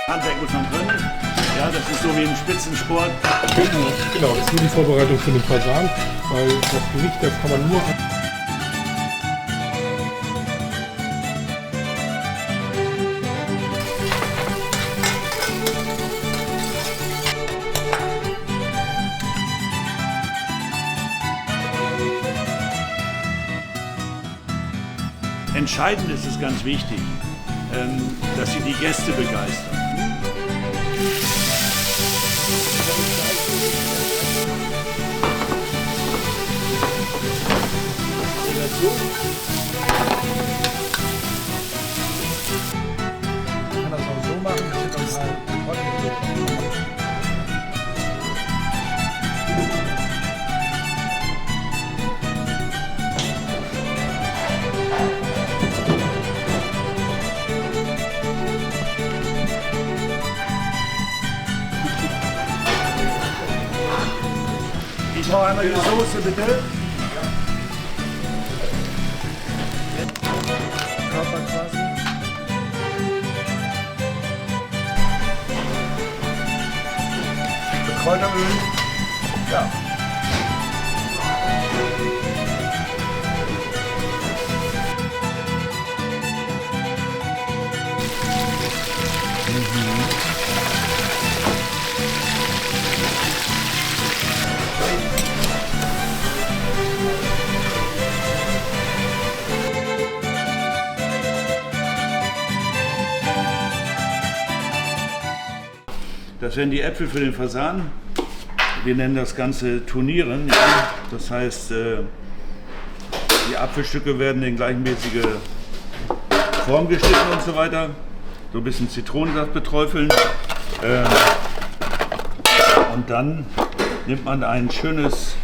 Handwerk muss man können. Ja, das ist so wie im Spitzensport. Genau, das ist nur die Vorbereitung für den Fasan, weil das Gericht, das kann man nur... Entscheidend ist es ganz wichtig, dass Sie die Gäste begeistern. Man kann das auch so machen, dass wir dann halt Ich brauche einmal die Soße, bitte. Körper quasi. Kräuteröl. Ja. Das wären die Äpfel für den Fasan. Wir nennen das Ganze Turnieren. Ja. Das heißt, die Apfelstücke werden in gleichmäßige Form geschnitten und so weiter. So ein bisschen Zitronensaft beträufeln. Und dann nimmt man ein schönes,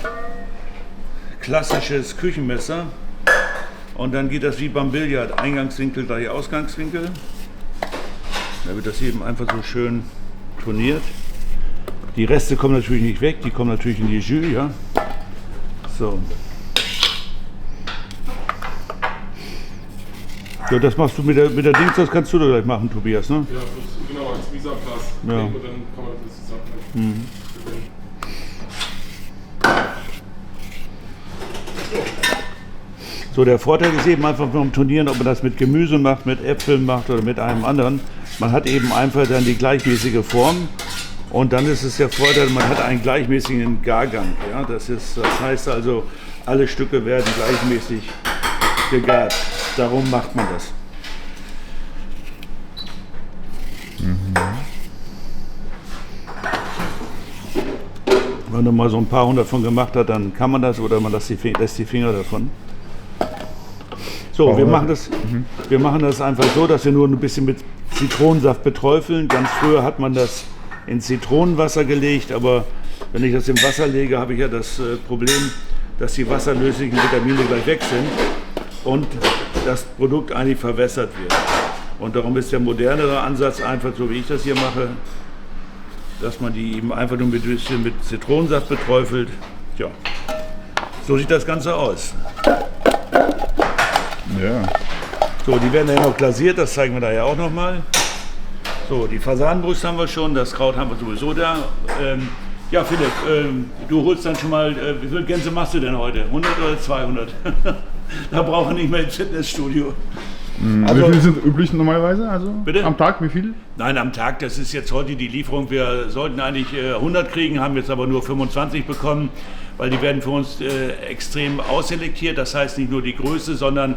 klassisches Küchenmesser. Und dann geht das wie beim Billard. Eingangswinkel gleich Ausgangswinkel. Da wird das eben einfach so schön turniert. Die Reste kommen natürlich nicht weg, die kommen natürlich in die Jus, ja. So. Ja, das machst du mit der Dings, das kannst du doch gleich machen, Tobias, ne? Ja, genau, als Visaplas. Ja. Und dann kann man das zusammen. So, der Vorteil ist eben einfach beim Turnieren, ob man das mit Gemüse macht, mit Äpfeln macht oder mit einem anderen. Man hat eben einfach dann die gleichmäßige Form und dann ist es der Vorteil, man hat einen gleichmäßigen Gargang. Ja? Das heißt also, alle Stücke werden gleichmäßig gegart. Darum macht man das. Wenn man mal so ein paar hundert von gemacht hat, dann kann man das oder man lässt die Finger davon. So, wir machen das einfach so, dass wir nur ein bisschen mit Zitronensaft beträufeln. Ganz früher hat man das in Zitronenwasser gelegt, aber wenn ich das im Wasser lege, habe ich ja das Problem, dass die wasserlöslichen Vitamine gleich weg sind und das Produkt eigentlich verwässert wird. Und darum ist der modernere Ansatz einfach, so wie ich das hier mache, dass man die eben einfach nur ein bisschen mit Zitronensaft beträufelt. Ja, so sieht das Ganze aus. Ja. So, die werden ja noch glasiert, das zeigen wir da ja auch noch mal. So, die Fasanenbrust haben wir schon, das Kraut haben wir sowieso da. Ja, Philipp, du holst dann schon mal, wie viele Gänse machst du denn heute? 100 oder 200? Da brauchen wir nicht mehr ins Fitnessstudio. Also, wie viel sind üblich normalerweise? Also Bitte? am Tag wie viel? Nein, am Tag, das ist jetzt heute die Lieferung. Wir sollten eigentlich 100 kriegen, haben jetzt aber nur 25 bekommen, weil die werden für uns extrem ausselektiert. Das heißt nicht nur die Größe, sondern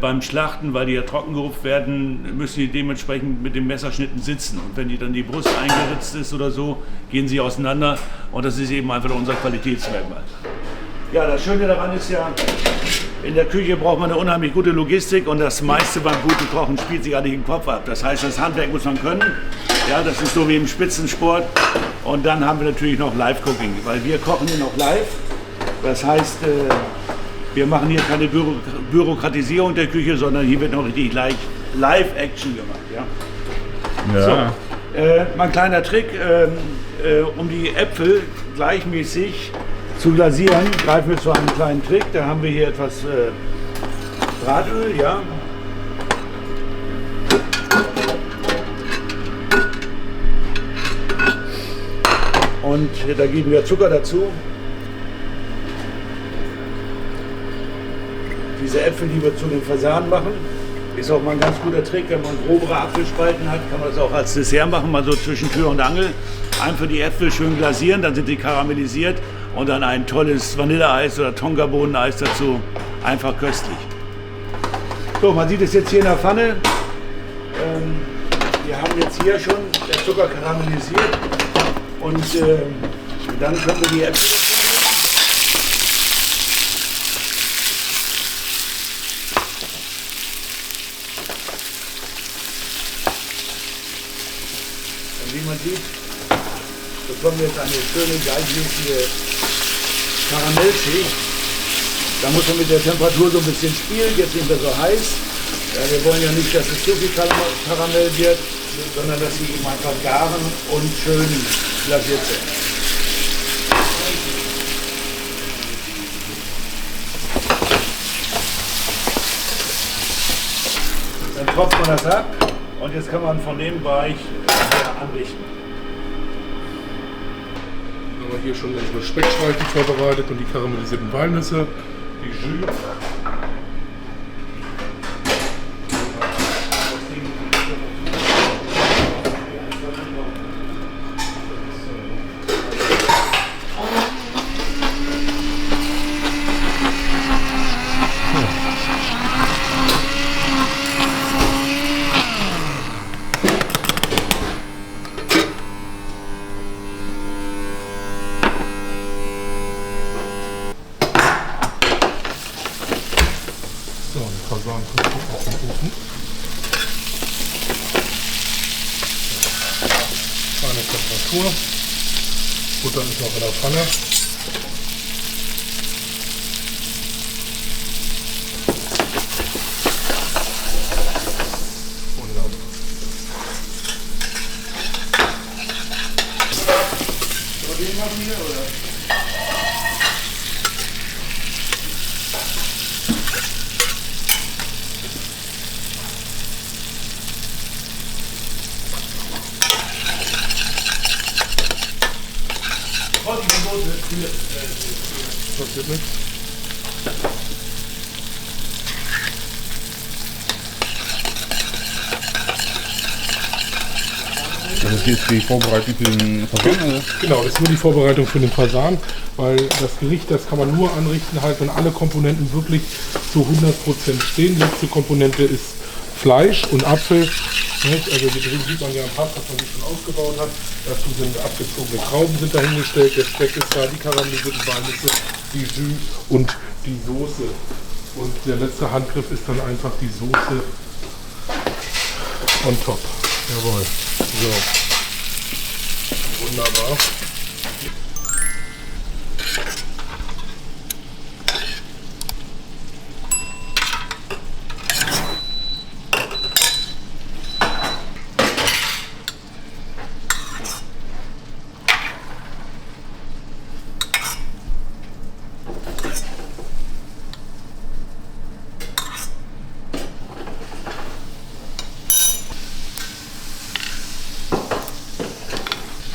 beim Schlachten, weil die ja trocken gerupft werden, müssen die dementsprechend mit den Messerschnitten sitzen. Und wenn die dann die Brust eingeritzt ist oder so, gehen sie auseinander. Und das ist eben einfach unser Qualitätsmerkmal. Ja, das Schöne daran ist ja, in der Küche braucht man eine unheimlich gute Logistik und das meiste beim guten Kochen spielt sich eigentlich im Kopf ab. Das heißt, das Handwerk muss man können. Ja, das ist so wie im Spitzensport. Und dann haben wir natürlich noch Live-Cooking, weil wir kochen hier noch live. Das heißt, wir machen hier keine Bürokratisierung der Küche, sondern hier wird noch richtig Live-Action gemacht. Ja? Ja. So, mein kleiner Trick, um die Äpfel gleichmäßig zu glasieren, greifen wir zu einem kleinen Trick. Da haben wir hier etwas Bratöl, ja. Und da geben wir Zucker dazu. Diese Äpfel, die wir zu den Fasanen machen, ist auch mal ein ganz guter Trick. Wenn man grobere Apfelspalten hat, kann man das auch als Dessert machen, mal so zwischen Tür und Angel. Einfach die Äpfel schön glasieren, dann sind die karamellisiert und dann ein tolles Vanilleeis oder Tonkabohneneis dazu. Einfach köstlich. So, man sieht es jetzt hier in der Pfanne. Wir haben jetzt hier schon der Zucker karamellisiert und dann können wir die Äpfel dazu geben. Und wie man sieht, bekommen wir jetzt eine schöne, gleichmäßige Karamellschicht. Da muss man mit der Temperatur so ein bisschen spielen, jetzt nicht mehr so heiß. Ja, wir wollen ja nicht, dass es zu viel Karamell wird, sondern dass sie eben einfach garen und schön glasiert sind. Dann tropft man das ab und jetzt kann man von dem Bereich anrichten. Dann haben wir hier schon unsere Speckstreifen vorbereitet und die karamellisierten Walnüsse, die Jus. So, die Fasanen kommen aus dem Ofen. Feine Temperatur. Butter ist noch in der Pfanne. Wunderbar. So, den machen wir, oder? Passiert nichts. Das ist jetzt die Vorbereitung für den Fasan, oder? Genau, das ist nur die Vorbereitung für den Fasan, weil das Gericht, das kann man nur anrichten, halt, wenn alle Komponenten wirklich zu 100% stehen. Die letzte Komponente ist Fleisch und Apfel. Nicht? Also hier drin sieht man ja ein Pass, das man sich schon aufgebaut hat. Dazu sind abgezogene Trauben sind dahingestellt, der Speck ist da, die karamellisierten Walnüsse, die Jus und die Soße. Und der letzte Handgriff ist dann einfach die Soße on top. Jawohl. So. Wunderbar.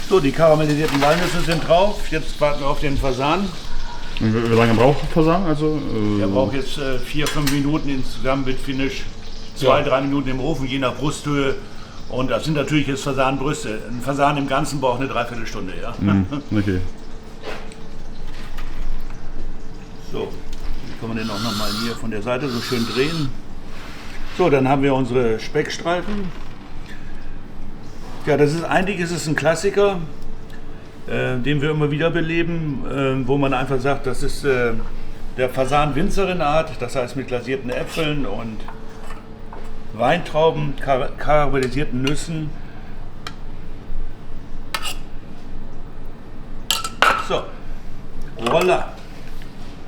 So, die karamellisierten Walnüsse sind drauf. Jetzt warten wir auf den Fasan. Und wie lange braucht der Fasan? Also, Der braucht jetzt 4-5 Minuten insgesamt mit Finish. 2-3 Minuten im Ofen, je nach Brusthöhe. Und das sind natürlich jetzt Fasanbrüste. Ein Fasan im Ganzen braucht eine Dreiviertelstunde. Ja? Okay. So, jetzt kann man den auch noch mal hier von der Seite so schön drehen. So, dann haben wir unsere Speckstreifen. Ja, eigentlich ist es ein Klassiker, den wir immer wieder beleben, wo man einfach sagt, das ist der Fasan-Winzerin-Art, das heißt mit glasierten Äpfeln und Weintrauben, karamellisierten Nüssen. So, voila.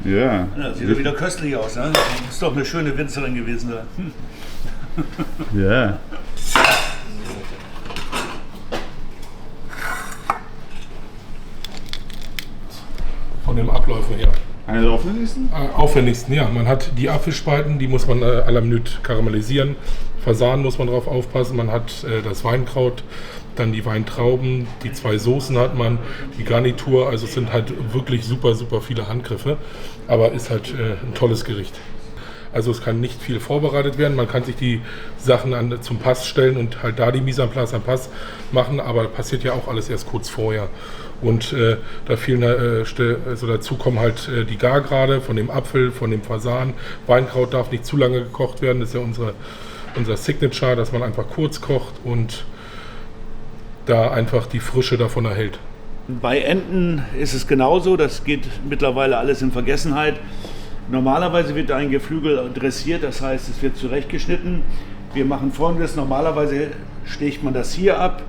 Ja. Ja, sieht doch wieder köstlich aus, ne? Ist doch eine schöne Winzerin gewesen. Ja. Von dem Abläufen her. Einer der aufwendigsten? Aufwendigsten, ja. Man hat die Apfelspalten, die muss man à la minute karamellisieren. Fasan muss man drauf aufpassen, man hat das Weinkraut, dann die Weintrauben, die 2 Soßen hat man, die Garnitur, also es sind halt wirklich super, super viele Handgriffe, aber ist halt ein tolles Gericht. Also es kann nicht viel vorbereitet werden, man kann sich die Sachen zum Pass stellen und halt da die Mise en place am Pass machen, aber passiert ja auch alles erst kurz vorher. Und da fehlen, also dazu kommen halt die Gargrade von dem Apfel, von dem Fasan. Weinkraut darf nicht zu lange gekocht werden, das ist ja unser Signature, dass man einfach kurz kocht und da einfach die Frische davon erhält. Bei Enten ist es genauso, das geht mittlerweile alles in Vergessenheit. Normalerweise wird ein Geflügel dressiert, das heißt, es wird zurechtgeschnitten. Wir machen Folgendes: Normalerweise sticht man das hier ab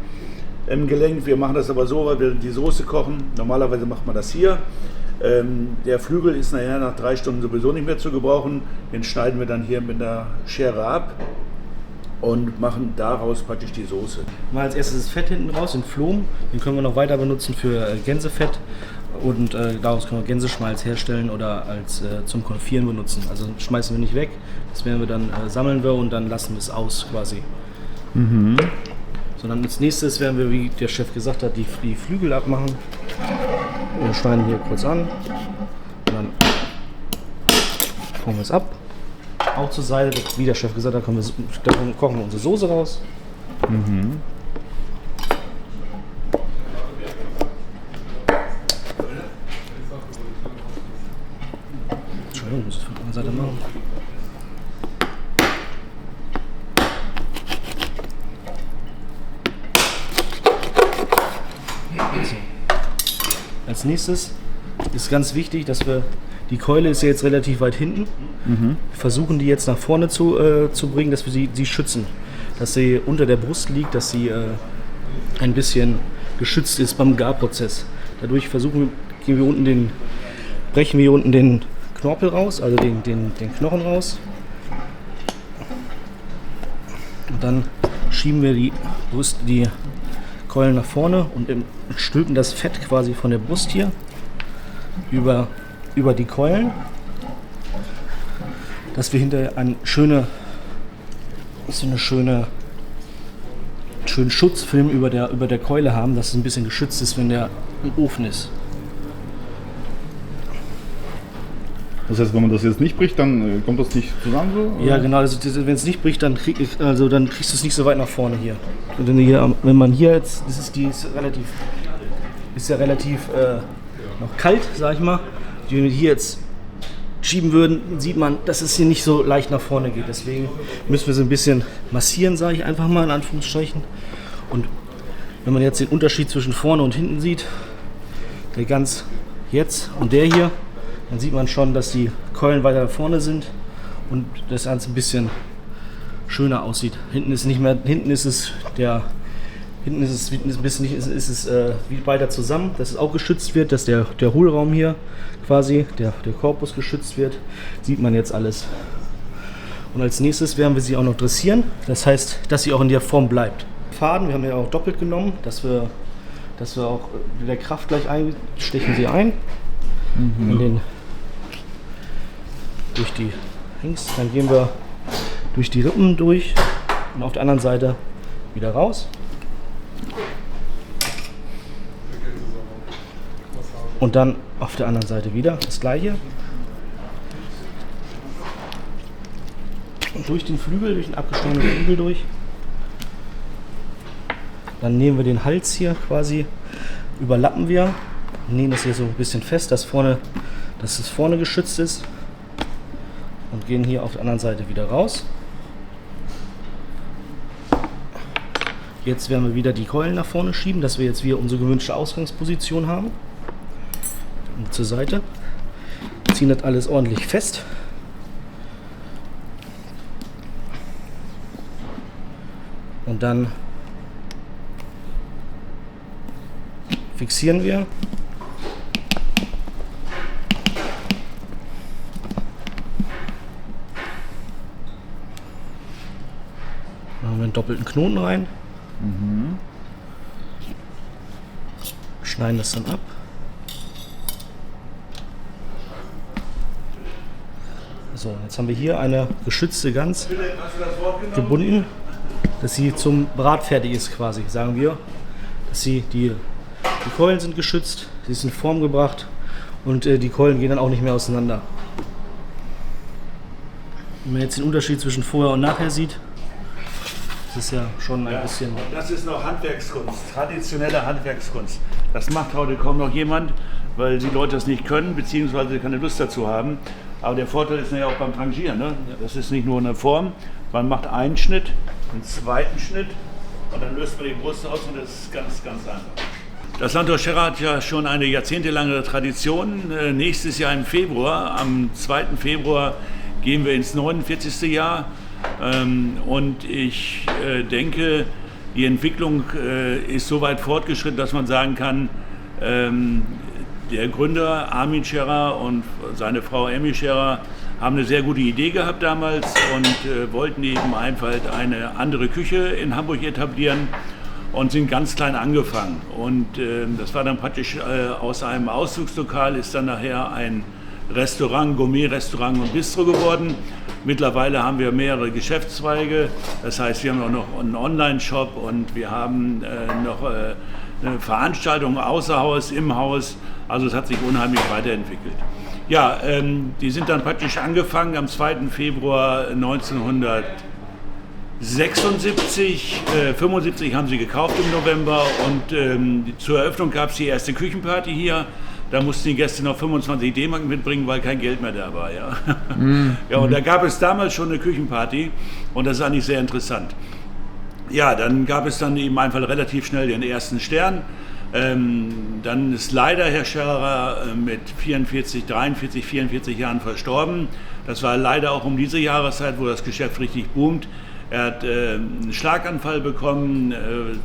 im Gelenk. Wir machen das aber so, weil wir die Soße kochen. Normalerweise macht man das hier. Der Flügel ist nachher nach 3 Stunden sowieso nicht mehr zu gebrauchen. Den schneiden wir dann hier mit einer Schere ab und machen daraus praktisch die Soße. Mal als erstes das Fett hinten raus, den Flohm. Den können wir noch weiter benutzen für Gänsefett. Und daraus können wir Gänseschmalz herstellen oder als zum Konfieren benutzen. Also schmeißen wir nicht weg, das werden wir dann sammeln wir und dann lassen wir es aus quasi. Sondern als nächstes werden wir, wie der Chef gesagt hat, die Flügel abmachen. Wir schneiden hier kurz an und dann holen wir es ab. Auch zur Seite, wie der Chef gesagt hat, da kochen wir unsere Soße raus. Entschuldigung, muss ich von der anderen Seite machen. So. Als nächstes ist ganz wichtig, dass wir, die Keule ist ja jetzt relativ weit hinten, wir versuchen die jetzt nach vorne zu bringen, dass wir sie schützen. Dass sie unter der Brust liegt, dass sie ein bisschen geschützt ist beim Garprozess. Dadurch brechen wir hier unten den Knorpel raus, also den Knochen raus. Und dann schieben wir die Keulen nach vorne und stülpen das Fett quasi von der Brust hier über die Keulen, dass wir hinterher einen schönen Schutzfilm über der Keule haben, dass es ein bisschen geschützt ist, wenn der im Ofen ist. Das heißt, wenn man das jetzt nicht bricht, dann kommt das nicht zusammen so? Oder? Ja, genau. Also, wenn es nicht bricht, dann kriegst du es nicht so weit nach vorne hier. Und wenn man hier jetzt, ist ja relativ noch kalt, sag ich mal. Wenn wir hier jetzt schieben würden, sieht man, dass es hier nicht so leicht nach vorne geht. Deswegen müssen wir so ein bisschen massieren, sage ich einfach mal in Anführungsstrichen. Und wenn man jetzt den Unterschied zwischen vorne und hinten sieht, der ganz jetzt und der hier, dann sieht man schon, dass die Keulen weiter vorne sind und das Ganze ein bisschen schöner aussieht. Hinten ist es wie weiter zusammen, dass es auch geschützt wird, dass der Hohlraum hier quasi, der Korpus geschützt wird, sieht man jetzt alles. Und als nächstes werden wir sie auch noch dressieren, das heißt, dass sie auch in der Form bleibt. Faden, wir haben ja auch doppelt genommen, dass wir auch mit der Kraft gleich stechen sie ein. Durch die Hengst, dann gehen wir durch die Rippen durch und auf der anderen Seite wieder raus. Und dann auf der anderen Seite wieder das gleiche. Und durch den Flügel, durch den abgeschnittenen Flügel durch. Dann nehmen wir den Hals hier quasi, überlappen wir, nehmen das hier so ein bisschen fest, dass es vorne geschützt ist. Und gehen hier auf der anderen Seite wieder raus. Jetzt werden wir wieder die Keulen nach vorne schieben, dass wir jetzt wieder unsere gewünschte Ausgangsposition haben. Und zur Seite. Ziehen das alles ordentlich fest. Und dann fixieren wir. Machen wir einen doppelten Knoten rein. Schneiden das dann ab. So, jetzt haben wir hier eine geschützte Gans gebunden, dass sie zum Brat fertig ist quasi, sagen wir. Dass die Keulen sind geschützt, sie ist in Form gebracht und die Keulen gehen dann auch nicht mehr auseinander. Wenn man jetzt den Unterschied zwischen vorher und nachher sieht, das ist ja schon ein bisschen... Das ist noch Handwerkskunst, traditionelle Handwerkskunst. Das macht heute kaum noch jemand, weil die Leute das nicht können, beziehungsweise keine Lust dazu haben. Aber der Vorteil ist ja auch beim Trangieren. Ne? Das ist nicht nur eine Form, man macht einen Schnitt, einen zweiten Schnitt und dann löst man die Brust aus und das ist ganz, ganz einfach. Das Landhaus Scherrer hat ja schon eine jahrzehntelange Tradition. Nächstes Jahr im Februar, am 2. Februar, gehen wir ins 49. Jahr. Und ich denke, die Entwicklung ist so weit fortgeschritten, dass man sagen kann, der Gründer Armin Scherrer und seine Frau Emmy Scherrer haben eine sehr gute Idee gehabt damals und wollten eben einfach eine andere Küche in Hamburg etablieren und sind ganz klein angefangen. Und das war dann praktisch aus einem Ausflugslokal ist dann nachher ein Restaurant, Gourmet-Restaurant und Bistro geworden. Mittlerweile haben wir mehrere Geschäftszweige, das heißt, wir haben auch noch einen Online-Shop und wir haben noch eine Veranstaltung außer Haus, im Haus, also es hat sich unheimlich weiterentwickelt. Ja, die sind dann praktisch angefangen am 2. Februar 1976, 75 haben sie gekauft im November und zur Eröffnung gab es die erste Küchenparty hier. Da mussten die Gäste noch 25 D-Mark mitbringen, weil kein Geld mehr da war. Ja. Ja, und da gab es damals schon eine Küchenparty und das ist eigentlich sehr interessant. Ja, dann gab es dann eben einfach relativ schnell den ersten Stern. Dann ist leider Herr Scherrer mit 44 Jahren verstorben. Das war leider auch um diese Jahreszeit, wo das Geschäft richtig boomt. Er hat einen Schlaganfall bekommen,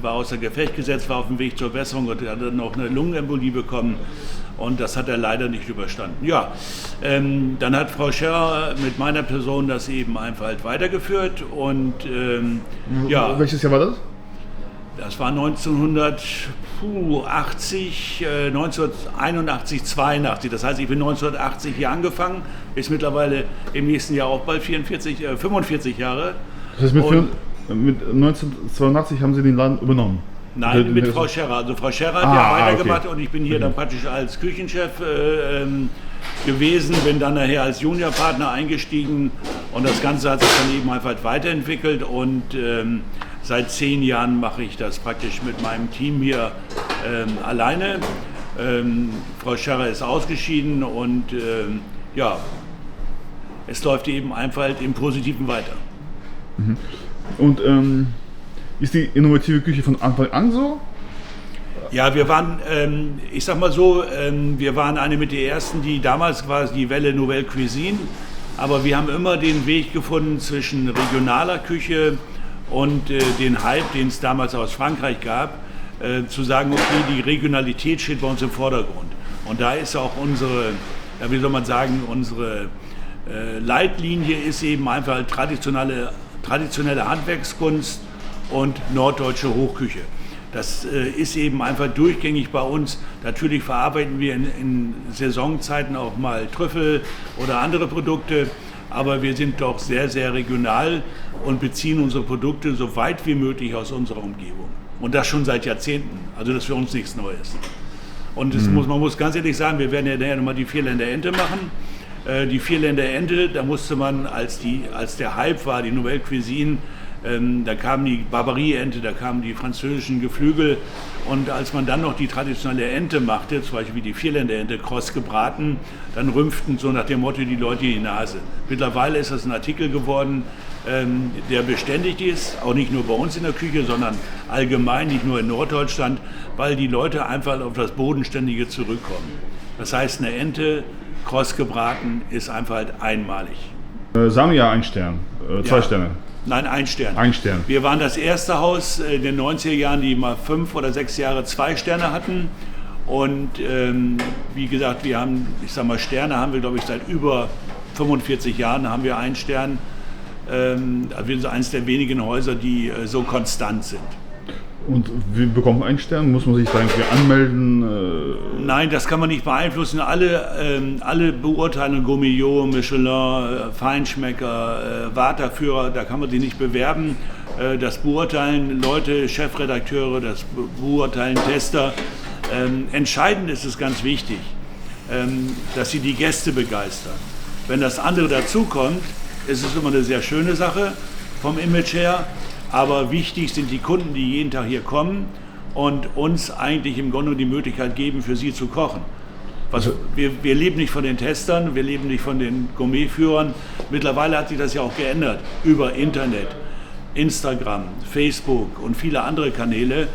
war außer Gefecht gesetzt, war auf dem Weg zur Besserung und hat dann noch eine Lungenembolie bekommen. Und das hat er leider nicht überstanden. Ja, dann hat Frau Scherrer mit meiner Person das eben einfach weitergeführt. Und ja. Welches Jahr war das? Das war 1981, 82. Das heißt, ich bin 1980 hier angefangen, ist mittlerweile im nächsten Jahr auch bald 45 Jahre. Das heißt, mit 1982 haben Sie den Laden übernommen? Nein, mit Frau Scherrer. Also Frau Scherrer hat ja weitergemacht, okay. Und ich bin hier dann praktisch als Küchenchef gewesen, bin dann nachher als Juniorpartner eingestiegen und das Ganze hat sich dann eben einfach weiterentwickelt und seit 10 Jahren mache ich das praktisch mit meinem Team hier alleine. Frau Scherrer ist ausgeschieden und ja, es läuft eben einfach im Positiven weiter. Und ist die innovative Küche von Anfang an so? Ja, wir waren, ich sag mal so, wir waren eine mit der ersten, die damals war die Welle Nouvelle Cuisine, aber wir haben immer den Weg gefunden zwischen regionaler Küche und den Hype, den es damals aus Frankreich gab, zu sagen, okay, die Regionalität steht bei uns im Vordergrund. Und da ist auch unsere, ja, wie soll man sagen, unsere Leitlinie ist eben einfach traditionelle Handwerkskunst und norddeutsche Hochküche. Das ist eben einfach durchgängig bei uns. Natürlich verarbeiten wir in Saisonzeiten auch mal Trüffel oder andere Produkte, aber wir sind doch sehr, sehr regional und beziehen unsere Produkte so weit wie möglich aus unserer Umgebung. Und das schon seit Jahrzehnten. Also das ist für uns nichts Neues. Und man muss ganz ehrlich sagen, wir werden ja nachher nochmal die Vierländer Ente machen. Die Vierländer Ente, da musste man, als der Hype war, die Nouvelle Cuisine, da kam die Barbarie-Ente, da kamen die französischen Geflügel und als man dann noch die traditionelle Ente machte, zum Beispiel wie die Vierländer-Ente, kross gebraten, dann rümpften so nach dem Motto die Leute die Nase. Mittlerweile ist das ein Artikel geworden, der beständig ist, auch nicht nur bei uns in der Küche, sondern allgemein, nicht nur in Norddeutschland, weil die Leute einfach auf das Bodenständige zurückkommen. Das heißt, eine Ente, kross gebraten, ist einfach halt einmalig. Samia 1 Stern, 2 Sterne. Nein, 1 Stern. 1 Stern. Wir waren das erste Haus in den 90er Jahren, die mal 5 oder 6 Jahre 2 Sterne hatten. Und wie gesagt, wir haben, ich sag mal, Sterne haben wir, glaube ich, seit über 45 Jahren haben wir 1 Stern. Wir sind eines der wenigen Häuser, die so konstant sind. Und wie bekommt man einen Stern? Muss man sich da irgendwie anmelden? Nein, das kann man nicht beeinflussen. Alle Beurteilungen, Gourmillot, Michelin, Feinschmecker, Warterführer, da kann man sich nicht bewerben. Das beurteilen Leute, Chefredakteure, das beurteilen Tester. Entscheidend ist es ganz wichtig, dass sie die Gäste begeistern. Wenn das andere dazukommt, ist es immer eine sehr schöne Sache vom Image her. Aber wichtig sind die Kunden, die jeden Tag hier kommen und uns eigentlich im Grunde die Möglichkeit geben, für sie zu kochen. Wir leben nicht von den Testern, wir leben nicht von den Gourmetführern. Mittlerweile hat sich das ja auch geändert über Internet, Instagram, Facebook und viele andere Kanäle.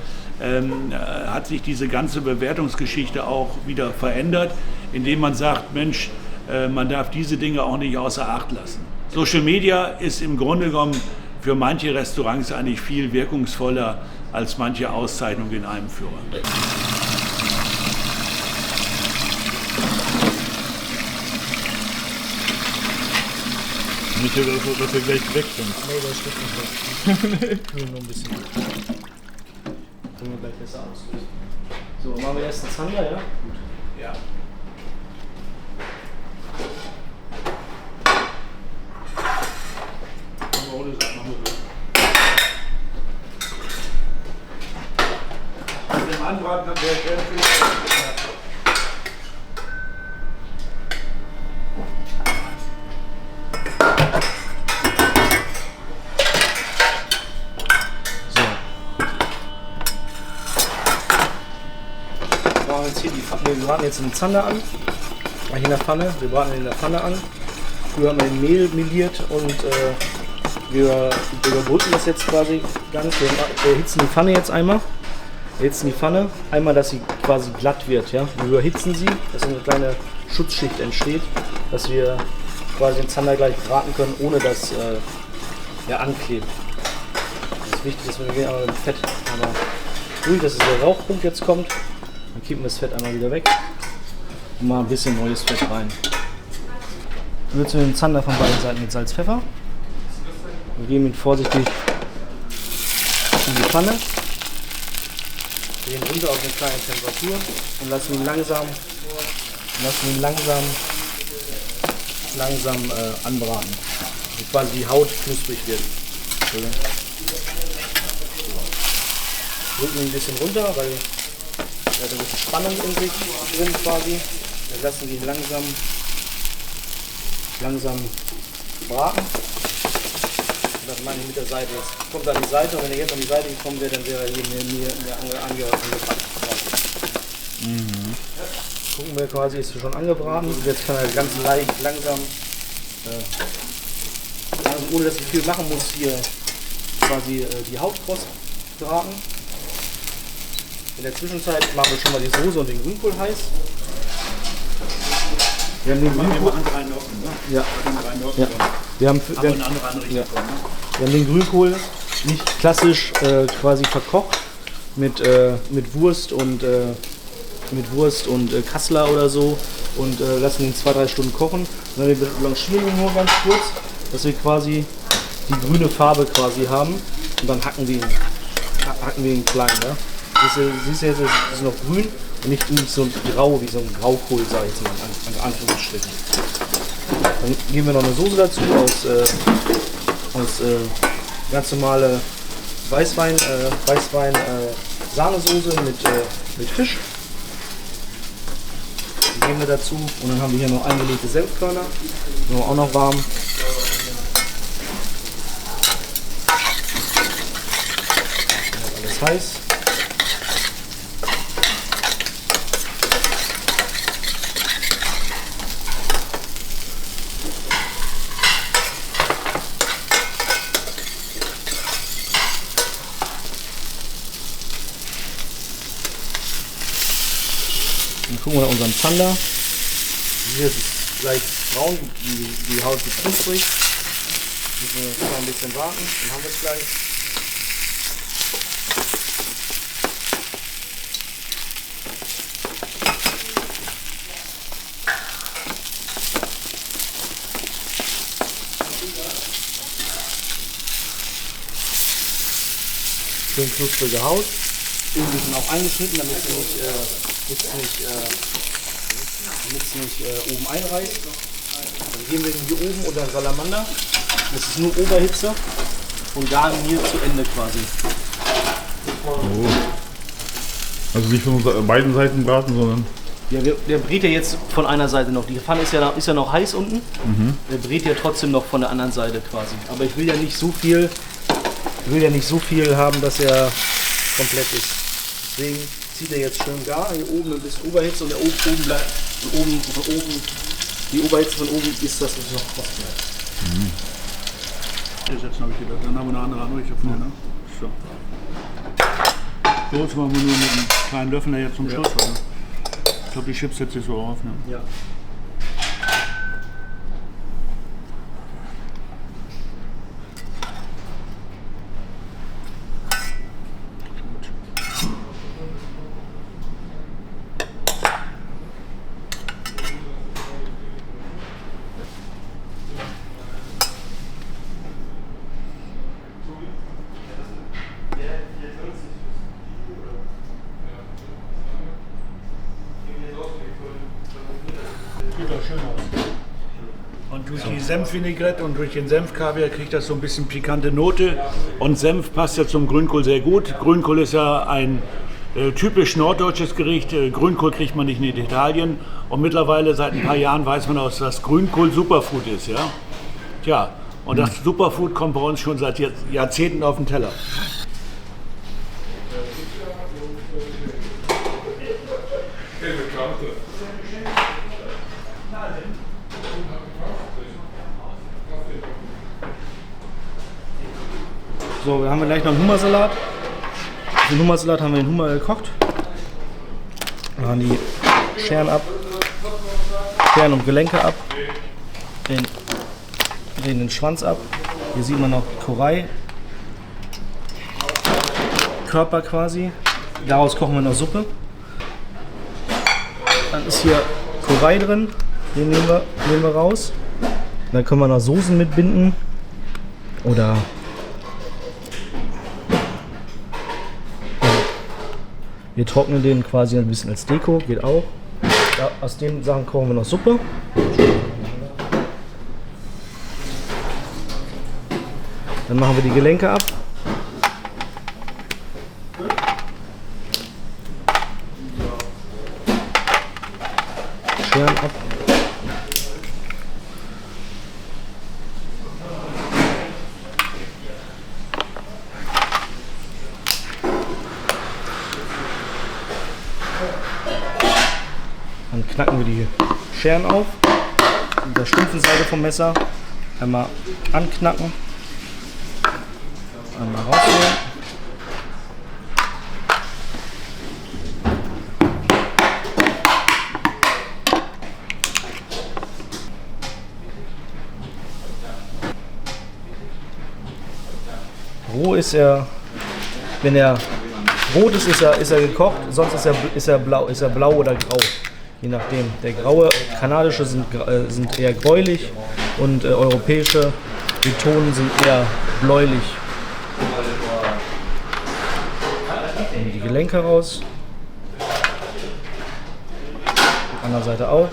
Hat sich diese ganze Bewertungsgeschichte auch wieder verändert, indem man sagt, Mensch, man darf diese Dinge auch nicht außer Acht lassen. Social Media ist im Grunde genommen für manche Restaurants eigentlich viel wirkungsvoller als manche Auszeichnung in einem Führer. Nicht, dass wir gleich weg sind. Nee, das steht nicht weg. Nur ein bisschen. Können wir gleich besser auslösen. So, machen wir erst einen Zander, ja? Gut. Ja. Dem Antrag kann der wir braten jetzt den Zander an, hier in der Pfanne, wir braten ihn in der Pfanne an. Früher haben wir den Mehl meliert und wir überbrücken das jetzt quasi ganz. Wir erhitzen die Pfanne jetzt einmal. Wir erhitzen die Pfanne, einmal, dass sie quasi glatt wird. Ja? Wir überhitzen sie, dass eine kleine Schutzschicht entsteht, dass wir quasi den Zander gleich braten können, ohne dass er anklebt. Das ist wichtig, dass wir gehen aber mit Fett einmal durch, dass der Rauchpunkt jetzt kommt. Dann kippen wir das Fett einmal wieder weg und mal ein bisschen neues Fett rein. Dann würzen wir den Zander von beiden Seiten mit Salz, Pfeffer. Wir geben ihn vorsichtig in die Pfanne. Wir gehen runter auf eine kleine Temperatur und lassen ihn langsam anbraten. Bis quasi die Haut knusprig wird. Drücken ihn ein bisschen runter, weil er hat eine gute Spannung in sich drin quasi. Wir lassen ihn langsam braten. Und das meine ich mit der Seite. Jetzt kommt an die Seite und wenn er jetzt an die Seite gekommen wäre, dann wäre er hier in der angepackt. Gucken wir quasi, ist er schon angebraten. Und jetzt kann er ganz leicht, langsam, ohne dass ich viel machen muss, hier quasi die Haut braten. In der Zwischenzeit machen wir schon mal die Soße und den Grünkohl heiß. Wir haben den Grünkohl. Ja. Ja. Wir haben den Grünkohl nicht klassisch quasi verkocht mit Wurst und Kassler oder so und lassen ihn 2-3 Stunden kochen. Sondern wir blanchieren ihn nur ganz kurz, dass wir quasi die grüne Farbe quasi haben und dann hacken wir ihn klein. Ja? Siehst du jetzt, es ist noch grün und nicht so grau wie so ein Graukohl, sage ich jetzt mal in Anführungsstrichen. Dann geben wir noch eine Soße dazu aus ganz normale Weißwein Sahnesoße mit Fisch. Die geben wir dazu und dann haben wir hier noch eingelegte Senfkörner, auch noch warm. Alles heiß. Dann gucken wir nach unserem Zander. Hier ist es leicht braun, die Haut ist knusprig. Müssen wir noch ein bisschen warten, dann haben wir es gleich. Schön knusprige Haut. Oben sind auch eingeschnitten, damit es nicht oben einreißt. Dann gehen wir hier oben unter den Salamander. Das ist nur Oberhitze und garen hier zu Ende quasi. Also nicht von beiden Seiten braten, sondern... Ja, der brät ja jetzt von einer Seite noch. Die Pfanne ist ja noch heiß unten. Der brät ja trotzdem noch von der anderen Seite quasi. Aber ich will ja nicht so viel haben, dass er komplett ist. Deswegen zieht er jetzt schön gar. Hier oben ein bisschen Oberhitze und der oben bleibt. Von oben, die Oberhitze von oben ist, dass es noch was bleibt. Jetzt habe ich gedacht, dann haben wir eine andere Anrichtung vor, ne? So. So, jetzt machen wir nur mit einem kleinen Löffel jetzt zum Schluss. Oder? Ich glaube, die Chips setzt sich so auf. Ne? Ja. Und durch die Senfvinaigrette und durch den Senfkaviar kriegt das so ein bisschen pikante Note. Und Senf passt ja zum Grünkohl sehr gut. Grünkohl ist ja ein typisch norddeutsches Gericht. Grünkohl kriegt man nicht in Italien. Und mittlerweile seit ein paar Jahren weiß man auch, dass Grünkohl Superfood ist. Ja? Tja, und das Superfood kommt bei uns schon seit Jahrzehnten auf den Teller. So, wir haben gleich noch einen Hummersalat. Für den Hummersalat haben wir den Hummer gekocht. Wir machen die Scheren ab. Scheren und Gelenke ab. Den Schwanz ab. Hier sieht man noch Korei. Körper quasi. Daraus kochen wir noch Suppe. Dann ist hier Korei drin. Den nehmen wir raus. Dann können wir noch Soßen mitbinden. Oder wir trocknen den quasi ein bisschen als Deko, geht auch. Ja, aus den Sachen kochen wir noch Suppe. Dann machen wir die Gelenke ab. Scheren ab. Dann knacken wir die Scheren auf, mit der stumpfen Seite vom Messer einmal anknacken, einmal rausholen. Roh ist er, wenn er rot ist, ist er gekocht, sonst ist er blau oder grau. Je nachdem. Der graue kanadische sind eher gräulich und europäische Bretonen sind eher bläulich. Nehmen die Gelenke raus. Andere Seite auch.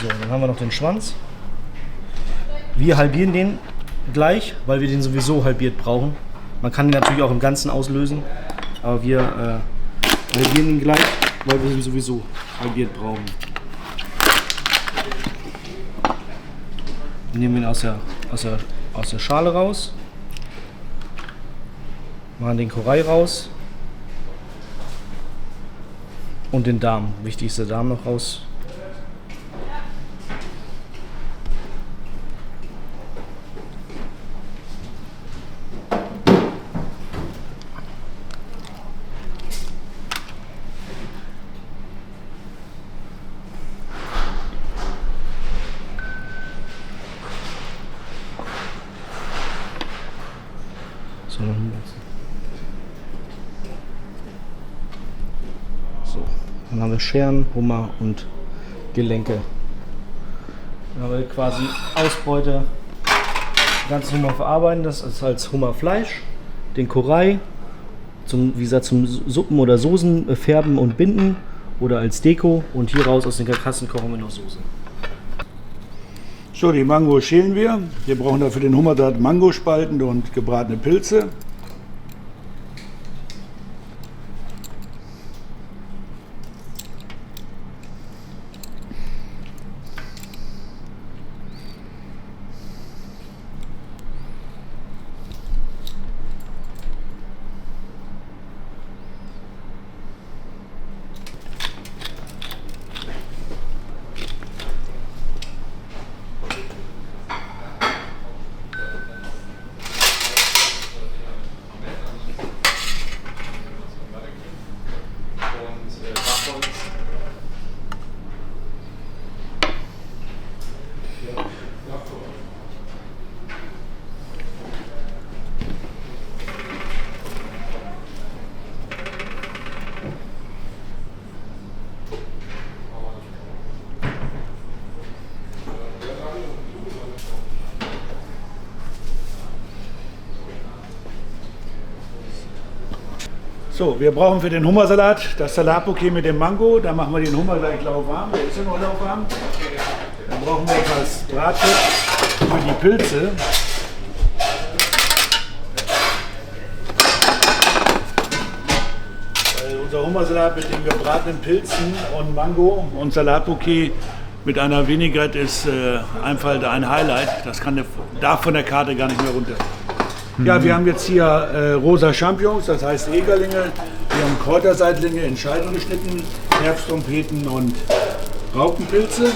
So, dann haben wir noch den Schwanz. Wir halbieren den gleich, weil wir den sowieso halbiert brauchen. Man kann den natürlich auch im Ganzen auslösen, aber wir halbieren ihn gleich, weil wir ihn sowieso halbiert brauchen. Dann nehmen wir ihn aus der Schale raus, machen den Korei raus und den Darm. Wichtig ist der Darm noch raus. müssen wir noch hinsetzen. So, dann haben wir Scheren, Hummer und Gelenke. Dann haben wir quasi Ausbeute. Ganz Hummer verarbeiten, das ist als Hummerfleisch, den Korei, wie gesagt, zum Suppen oder Soßen färben und binden oder als Deko, und hier raus aus den Karkassen kochen wir noch Soße. So, die Mango schälen wir. Wir brauchen dafür den Hummersalat Mangospalten und gebratene Pilze. So, wir brauchen für den Hummersalat das Salatbouquet mit dem Mango. Da machen wir den Hummer gleich lauwarm. Der ist ja noch lauwarm. Dann brauchen wir etwas Bratfett für die Pilze. Unser Hummersalat mit den gebratenen Pilzen und Mango und Salatbouquet mit einer Vinaigrette ist einfach ein Highlight. Das darf von der Karte gar nicht mehr runter. Ja, wir haben jetzt hier rosa Champignons, das heißt Egerlinge. Wir haben Kräuterseitlinge in Scheiben geschnitten, Herbsttrompeten und Raupenpilze. Ein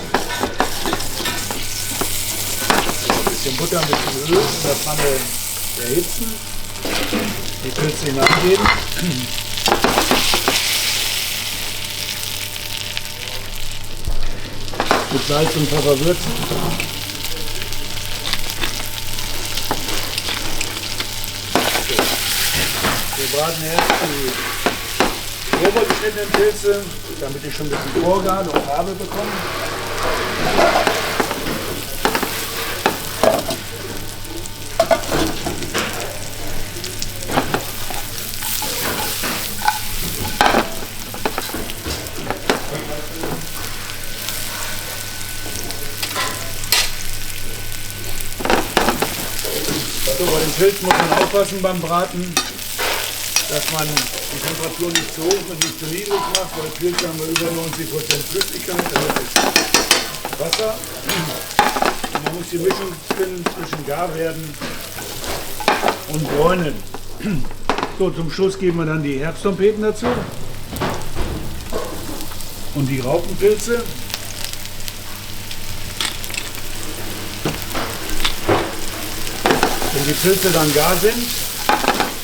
bisschen Butter, ein bisschen Öl in der Pfanne erhitzen. Die Pilze hineingeben. Mit Salz und Pfeffer würzen. Wir braten erst die grober geschnittenen Pilze, damit die schon ein bisschen vorgaren und Farbe bekommen. So, bei den Pilzen muss man aufpassen beim Braten, dass man die Temperatur nicht zu hoch und nicht zu niedrig macht, weil Pilze haben wir über 90% Flüssigkeit, das ist Wasser. Und man muss die Mischung finden zwischen gar werden und bräunen. So, zum Schluss geben wir dann die Herbsttrompeten dazu und die Raupenpilze. Wenn die Pilze dann gar sind,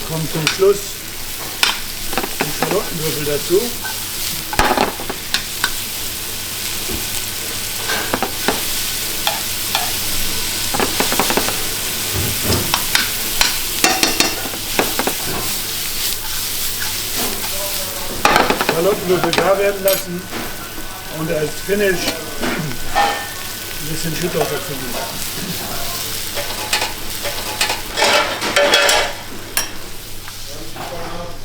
kommt zum Schluss die Schalottenwürfel dazu. Schalottenwürfel gar werden lassen und als Finish ein bisschen Schlitzohr dazu geben.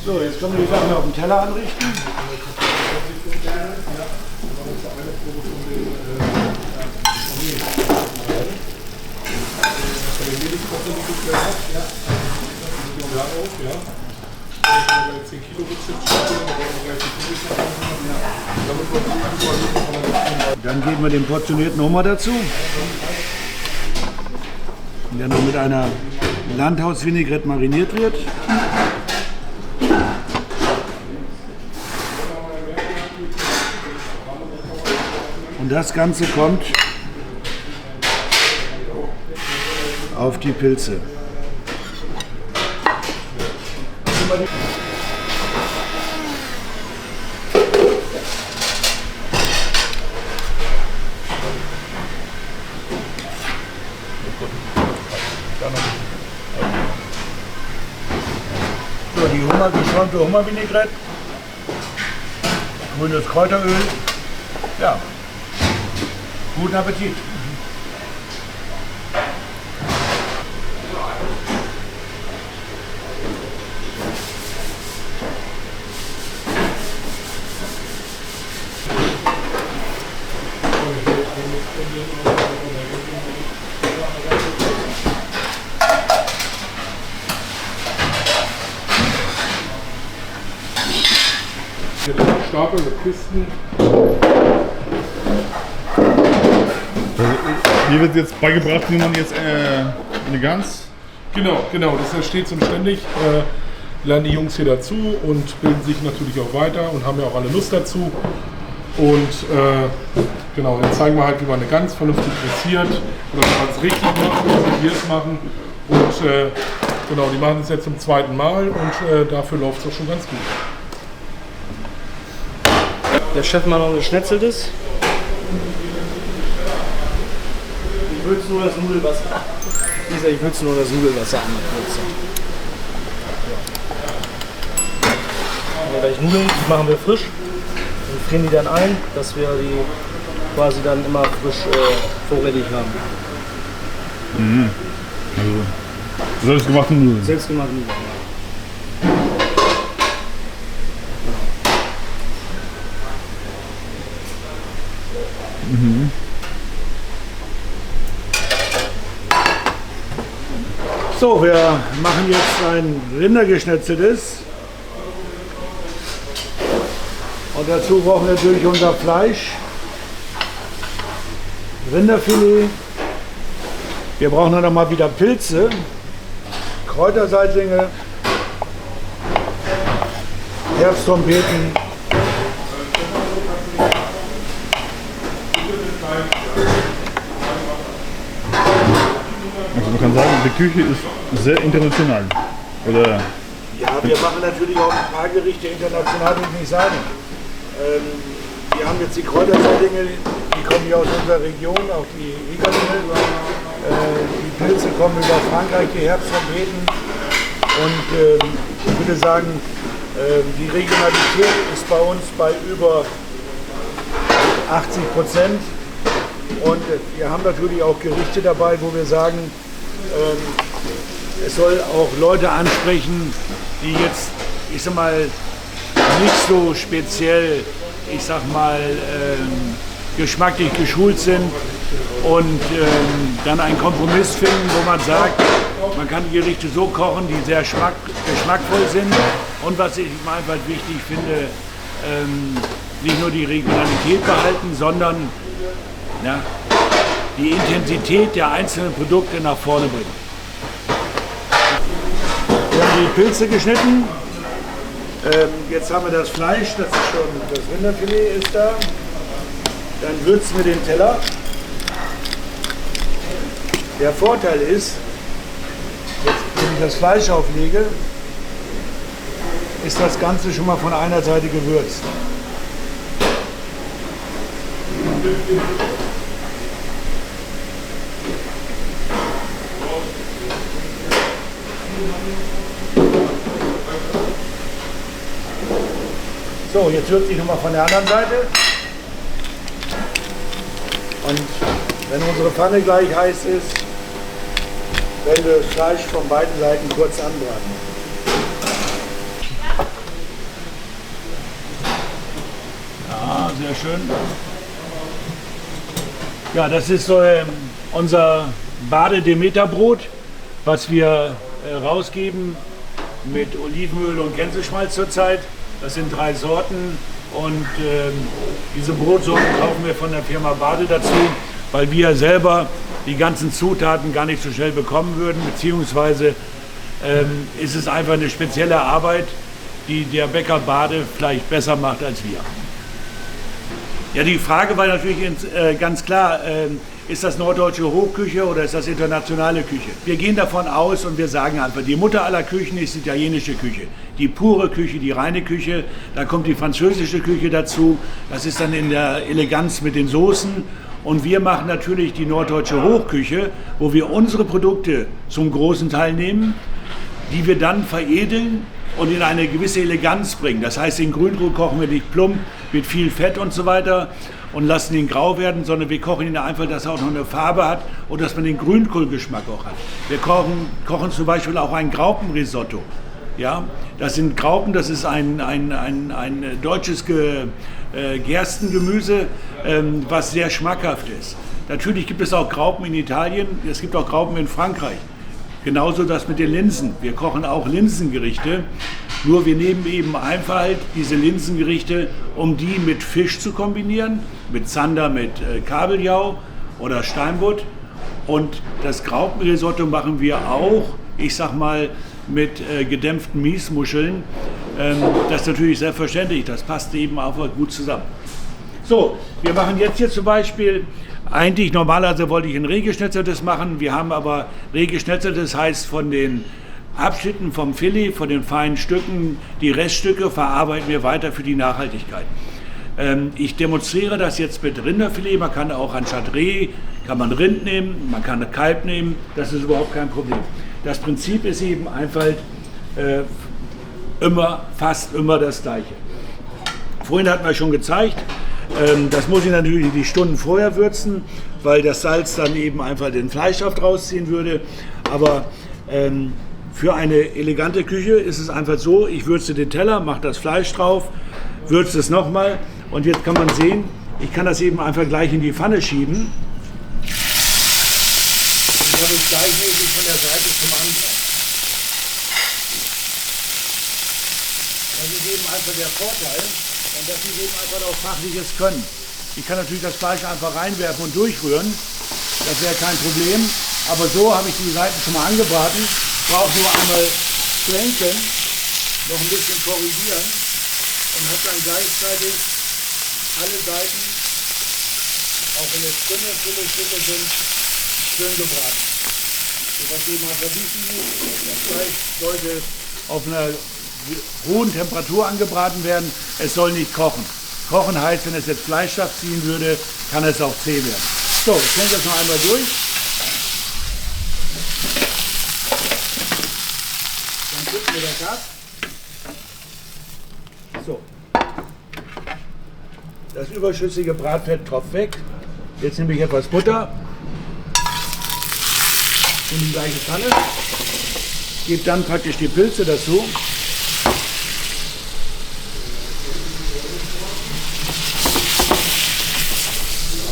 So, jetzt können wir die Sachen auf dem Teller anrichten. Dann geben wir den portionierten Hummer dazu, der noch mit einer Landhaus-Vinaigrette mariniert wird. Und das Ganze kommt auf die Pilze. So, die geschäumte Hummervinaigrette, grünes Kräuteröl. Ja, guten Appetit. Hier der Stapel mit Kisten. Mir wird jetzt beigebracht, wie man jetzt eine Gans. Genau, das steht und ständig. Lernen die Jungs hier dazu und bilden sich natürlich auch weiter und haben ja auch alle Lust dazu. Und genau, dann zeigen wir halt, wie man eine Gans vernünftig dressiert oder wie man es richtig macht, wie wir es machen. Und genau, die machen es jetzt zum zweiten Mal und dafür läuft es auch schon ganz gut. Der Chef macht noch geschnetzeltes. Ich würze nur das Nudelwasser. Ich würze nur das Nudelwasser an. Ja, gleich Nudeln, die machen wir frisch. Wir frieren die dann ein, dass wir die quasi dann immer frisch vorrätig haben. Mhm. Also selbstgemachte Nudeln. Selbstgemachte Nudeln, ja. Mhm. So, wir machen jetzt ein Rindergeschnetzeltes. Und dazu brauchen wir natürlich unser Fleisch. Rinderfilet. Wir brauchen dann noch mal wieder Pilze, Kräuterseitlinge, Herbsttrompeten. Also man kann sagen, die Küche ist sehr international. Oder? Ja, wir machen natürlich auch ein paar Gerichte international, will ich nicht sagen. Wir haben jetzt die Kräuterseitlinge, die kommen hier aus unserer Region, auch die Rigalinge. Die Pilze kommen über Frankreich, die Herbsttrompeten. Und ich würde sagen, die Regionalität ist bei uns bei über 80%. Und wir haben natürlich auch Gerichte dabei, wo wir sagen, es soll auch Leute ansprechen, die jetzt, ich sag mal, nicht so speziell, ich sag mal, geschmacklich geschult sind und dann einen Kompromiss finden, wo man sagt, man kann die Gerichte so kochen, die sehr geschmackvoll sind und was ich einfach wichtig finde, nicht nur die Regionalität behalten, sondern ja, die Intensität der einzelnen Produkte nach vorne bringen. Wir haben die Pilze geschnitten. Jetzt haben wir das Fleisch, das ist schon, das Rinderfilet ist da. Dann würzen wir den Teller. Der Vorteil ist, jetzt, wenn ich das Fleisch auflege, ist das Ganze schon mal von einer Seite gewürzt. So, jetzt würze ich nochmal von der anderen Seite. Und wenn unsere Pfanne gleich heiß ist, werden wir das Fleisch von beiden Seiten kurz anbraten. Ja, sehr schön. Ja, das ist so unser Bade-Demeter-Brot, was wir rausgeben mit Olivenöl und Gänseschmalz zurzeit. Das sind 3 Sorten und diese Brotsorten kaufen wir von der Firma Bade dazu, weil wir selber die ganzen Zutaten gar nicht so schnell bekommen würden, beziehungsweise ist es einfach eine spezielle Arbeit, die der Bäcker Bade vielleicht besser macht als wir. Ja, die Frage war natürlich ganz klar, ist das norddeutsche Hochküche oder ist das internationale Küche? Wir gehen davon aus und wir sagen einfach, die Mutter aller Küchen ist die italienische Küche. Die pure Küche, die reine Küche, da kommt die französische Küche dazu. Das ist dann in der Eleganz mit den Soßen. Und wir machen natürlich die norddeutsche Hochküche, wo wir unsere Produkte zum großen Teil nehmen, die wir dann veredeln und in eine gewisse Eleganz bringen. Das heißt, den Grünkohl kochen wir nicht plump mit viel Fett und so weiter und lassen ihn grau werden, sondern wir kochen ihn einfach, dass er auch noch eine Farbe hat und dass man den Grünkohlgeschmack auch hat. Wir kochen zum Beispiel auch ein Graupenrisotto. Ja, das sind Graupen, das ist ein deutsches Gerstengemüse, was sehr schmackhaft ist. Natürlich gibt es auch Graupen in Italien, es gibt auch Graupen in Frankreich. Genauso das mit den Linsen. Wir kochen auch Linsengerichte, nur wir nehmen eben einfach halt diese Linsengerichte, um die mit Fisch zu kombinieren, mit Zander, mit Kabeljau oder Steinbutt. Und das Graupenrisotto machen wir auch, ich sag mal, mit gedämpften Miesmuscheln. Das ist natürlich selbstverständlich, das passt eben auch gut zusammen. So, wir machen jetzt hier zum Beispiel, eigentlich normalerweise wollte ich ein Rehgeschnetzeltes machen, wir haben aber Rehgeschnetzeltes, heißt von den Abschnitten vom Filet, von den feinen Stücken, die Reststücke verarbeiten wir weiter für die Nachhaltigkeit. Ich demonstriere das jetzt mit Rinderfilet, man kann auch anstatt Reh, kann man Rind nehmen, man kann Kalb nehmen, das ist überhaupt kein Problem. Das Prinzip ist eben einfach fast immer das Gleiche. Vorhin hatten wir schon gezeigt, das muss ich natürlich die Stunden vorher würzen, weil das Salz dann eben einfach den Fleischsaft rausziehen würde. Aber für eine elegante Küche ist es einfach so, ich würze den Teller, mache das Fleisch drauf, würze es nochmal und jetzt kann man sehen, ich kann das eben einfach gleich in die Pfanne schieben. Ich habe es gleichmäßig von der Seite zum Anbrennen. Das ist eben einfach der Vorteil und dass Sie eben einfach auch fachliches können. Ich kann natürlich das Fleisch einfach reinwerfen und durchrühren, das wäre kein Problem. Aber so habe ich die Seiten schon mal angebraten, brauche nur einmal schwenken, noch ein bisschen korrigieren und habe dann gleichzeitig alle Seiten, auch wenn es dünne Stücke sind, schön gebraten. Was Sie mal verbieten muss, das Fleisch sollte auf einer hohen Temperatur angebraten werden, es soll nicht kochen. Kochen heißt, wenn es jetzt Fleischsaft ziehen würde, kann es auch zäh werden. So, ich schwenke das noch einmal durch. Dann drücken wir das ab. So. Das überschüssige Bratfett tropft weg. Jetzt nehme ich etwas Butter in die gleiche Pfanne, gebe dann praktisch die Pilze dazu.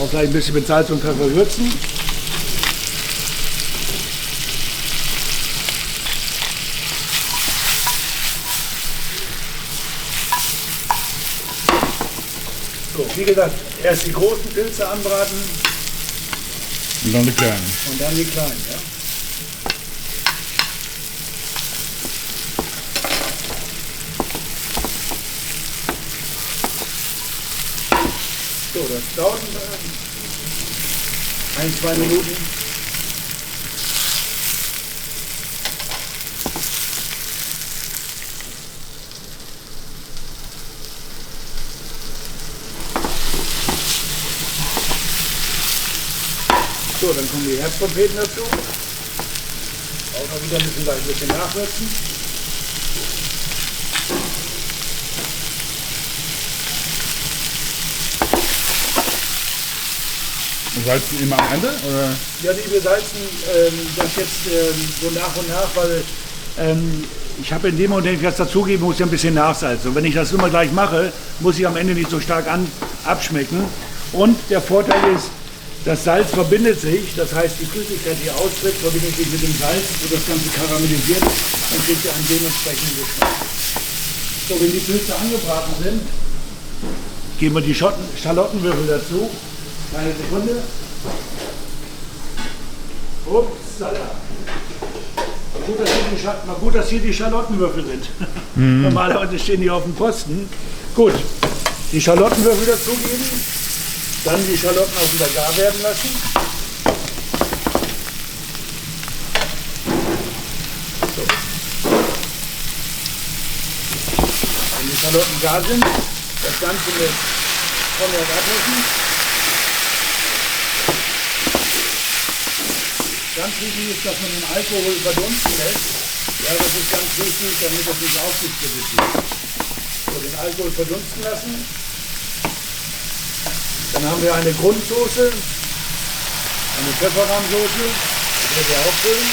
Auch gleich ein bisschen mit Salz und Pfeffer würzen. So, wie gesagt, erst die großen Pilze anbraten. Und dann die kleinen. Und dann die kleinen, ja. So, das dauert 1-2 Minuten. So, dann kommen die Herzpometen dazu. Auch mal wieder müssen wir ein bisschen nachwürzen. Salzen immer am Ende? Oder? Ja, wir salzen das jetzt so nach und nach, weil ich habe in dem Moment, wenn ich das dazugebe, muss ich ein bisschen nachsalzen. Und wenn ich das immer gleich mache, muss ich am Ende nicht so stark abschmecken. Und der Vorteil ist, das Salz verbindet sich, das heißt, die Flüssigkeit, die austritt, verbindet sich mit dem Salz, wo das Ganze karamellisiert, dann kriegt ihr einen dementsprechenden Geschmack. So, wenn die Pilze angebraten sind, geben wir die Schalottenwürfel dazu. Eine Sekunde. Upsala. Gut, dass hier die Schalottenwürfel sind. Normalerweise stehen die auf dem Posten. Gut, die Schalottenwürfel dazugeben. Dann die Schalotten auch wieder gar werden lassen. So. Wenn die Schalotten gar sind, das Ganze mit Cognac ablösen. Ganz wichtig ist, dass man den Alkohol verdunsten lässt. Ja, das ist ganz wichtig, damit das nicht aufgesplittet wird. So, den Alkohol verdunsten lassen. Dann haben wir eine Grundsoße, eine Pfefferrahmsoße, die können wir auffüllen.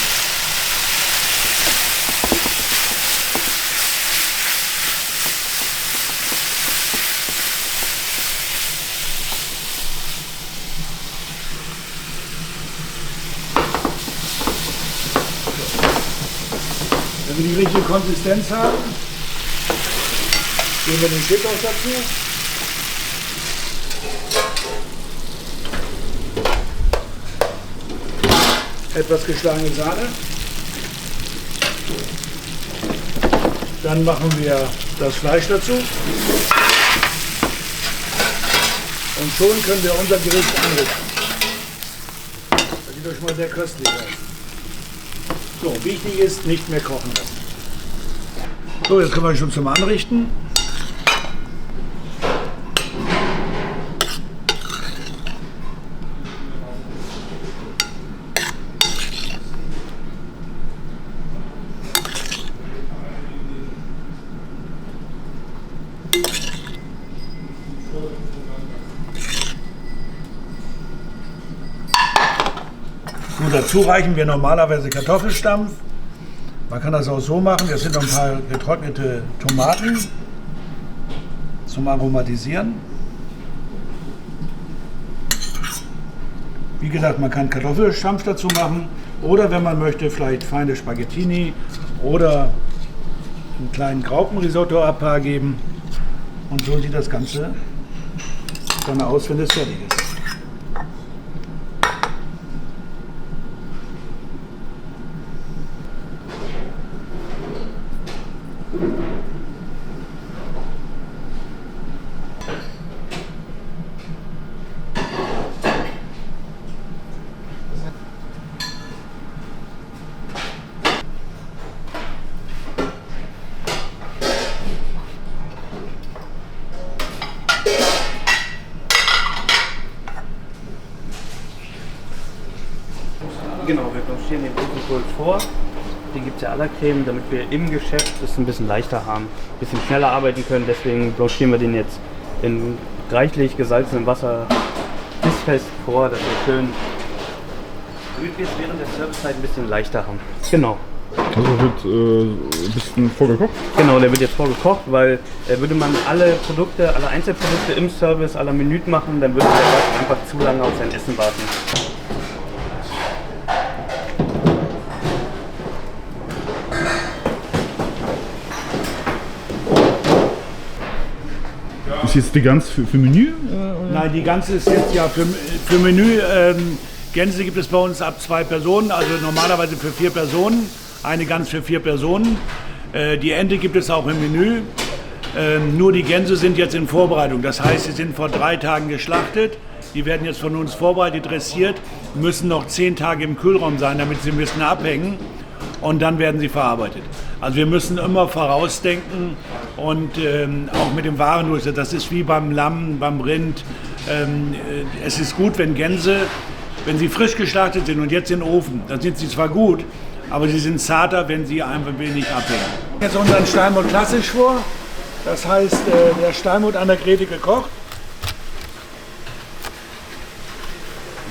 Wenn wir die richtige Konsistenz haben, geben wir den Chips dazu. Etwas geschlagene Sahne. Dann machen wir das Fleisch dazu. Und schon können wir unser Gericht anrichten. Das sieht doch schon mal sehr köstlich aus. So, wichtig ist, nicht mehr kochen lassen. So, jetzt können wir schon zum Anrichten. So, dazu reichen wir normalerweise Kartoffelstampf. Man kann das auch so machen. Das sind noch ein paar getrocknete Tomaten zum Aromatisieren. Wie gesagt, man kann Kartoffelstampf dazu machen oder wenn man möchte, vielleicht feine Spaghettini oder einen kleinen Graupenrisotto abhaar geben. Und so sieht das Ganze dann aus, wenn es fertig ist. Genau, wir blanchieren den Blumenkohl vor. Den gibt es ja aller Creme, damit wir im Geschäft es ein bisschen leichter haben, ein bisschen schneller arbeiten können. Deswegen blanchieren wir den jetzt in reichlich gesalzenem Wasser bissfest vor, dass wir schön, damit wir es während der Servicezeit ein bisschen leichter haben. Genau. Also wird ein bisschen vorgekocht? Genau, der wird jetzt vorgekocht, weil würde man alle Produkte, alle Einzelprodukte im Service à la Minute machen, dann würde der Gast einfach zu lange auf sein Essen warten. Ist jetzt die Gans für Menü? Nein, die Gans ist jetzt ja für Menü. Gänse gibt es bei uns ab 2 Personen, also normalerweise für 4 Personen. Eine Gans für 4 Personen. Die Ente gibt es auch im Menü. Nur die Gänse sind jetzt in Vorbereitung. Das heißt, sie sind vor 3 Tagen geschlachtet. Die werden jetzt von uns vorbereitet, dressiert, müssen noch 10 Tage im Kühlraum sein, damit sie ein bisschen abhängen. Und dann werden sie verarbeitet. Also wir müssen immer vorausdenken und auch mit dem Warendurchsatz. Das ist wie beim Lamm, beim Rind. Es ist gut, wenn Gänse, wenn sie frisch geschlachtet sind und jetzt in den Ofen, dann sind sie zwar gut, aber sie sind zarter, wenn sie einfach wenig abhängen. Jetzt unseren Steinbutt klassisch vor. Das heißt, der Steinbutt an der Grete gekocht.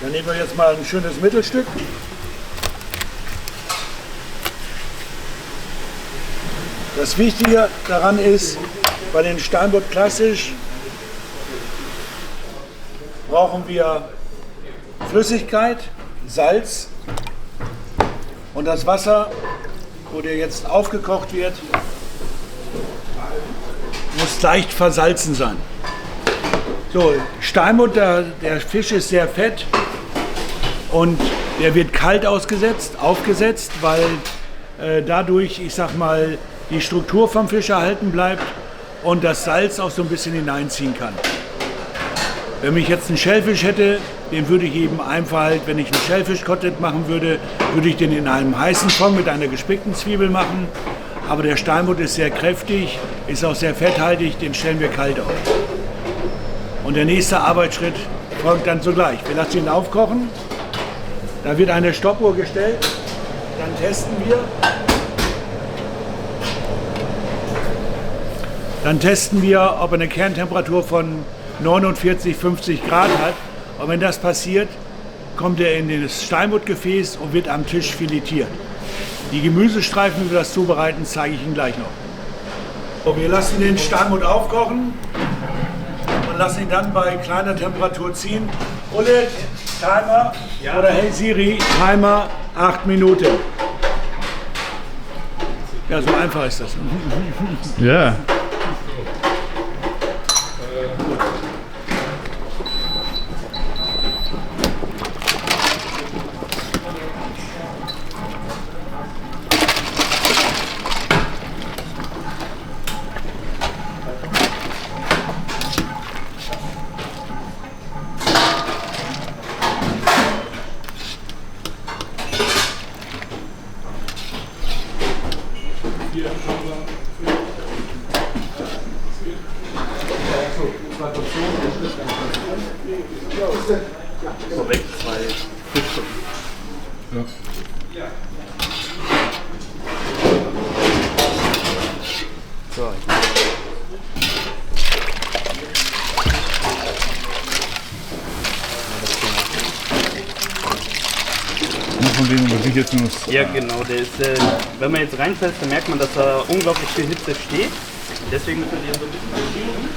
Dann nehmen wir jetzt mal ein schönes Mittelstück. Das Wichtige daran ist, bei den Steinbutt klassisch brauchen wir Flüssigkeit, Salz und das Wasser, wo der jetzt aufgekocht wird, muss leicht versalzen sein. So, Steinbutt, der Fisch ist sehr fett und der wird kalt aufgesetzt, weil dadurch, ich sag mal, die Struktur vom Fisch erhalten bleibt und das Salz auch so ein bisschen hineinziehen kann. Wenn ich jetzt einen Schellfisch hätte, den würde ich eben einfach halt, wenn ich einen Schellfischkotelett machen würde, würde ich den in einem heißen Fond mit einer gespickten Zwiebel machen. Aber der Steinbutt ist sehr kräftig, ist auch sehr fetthaltig, den stellen wir kalt auf. Und der nächste Arbeitsschritt folgt dann sogleich. Wir lassen ihn aufkochen, da wird eine Stoppuhr gestellt, dann testen wir. Dann testen wir, ob er eine Kerntemperatur von 49, 50 Grad hat. Und wenn das passiert, kommt er in das Steinbuttgefäß und wird am Tisch filetiert. Die Gemüsestreifen, wie wir das zubereiten, zeige ich Ihnen gleich noch. So, wir lassen den Steinbutt aufkochen und lassen ihn dann bei kleiner Temperatur ziehen. Ulle, Timer oder hey Siri, Timer 8 Minuten. Ja, so einfach ist das. Ja. Vorweg 2 Fischstunden. Ja. So. Nur von denen, was ich jetzt nur. Ja, genau. Der ist, wenn man jetzt reinfällt, dann merkt man, dass da unglaublich viel Hitze steht. Deswegen müssen wir den so ein bisschen verschieben.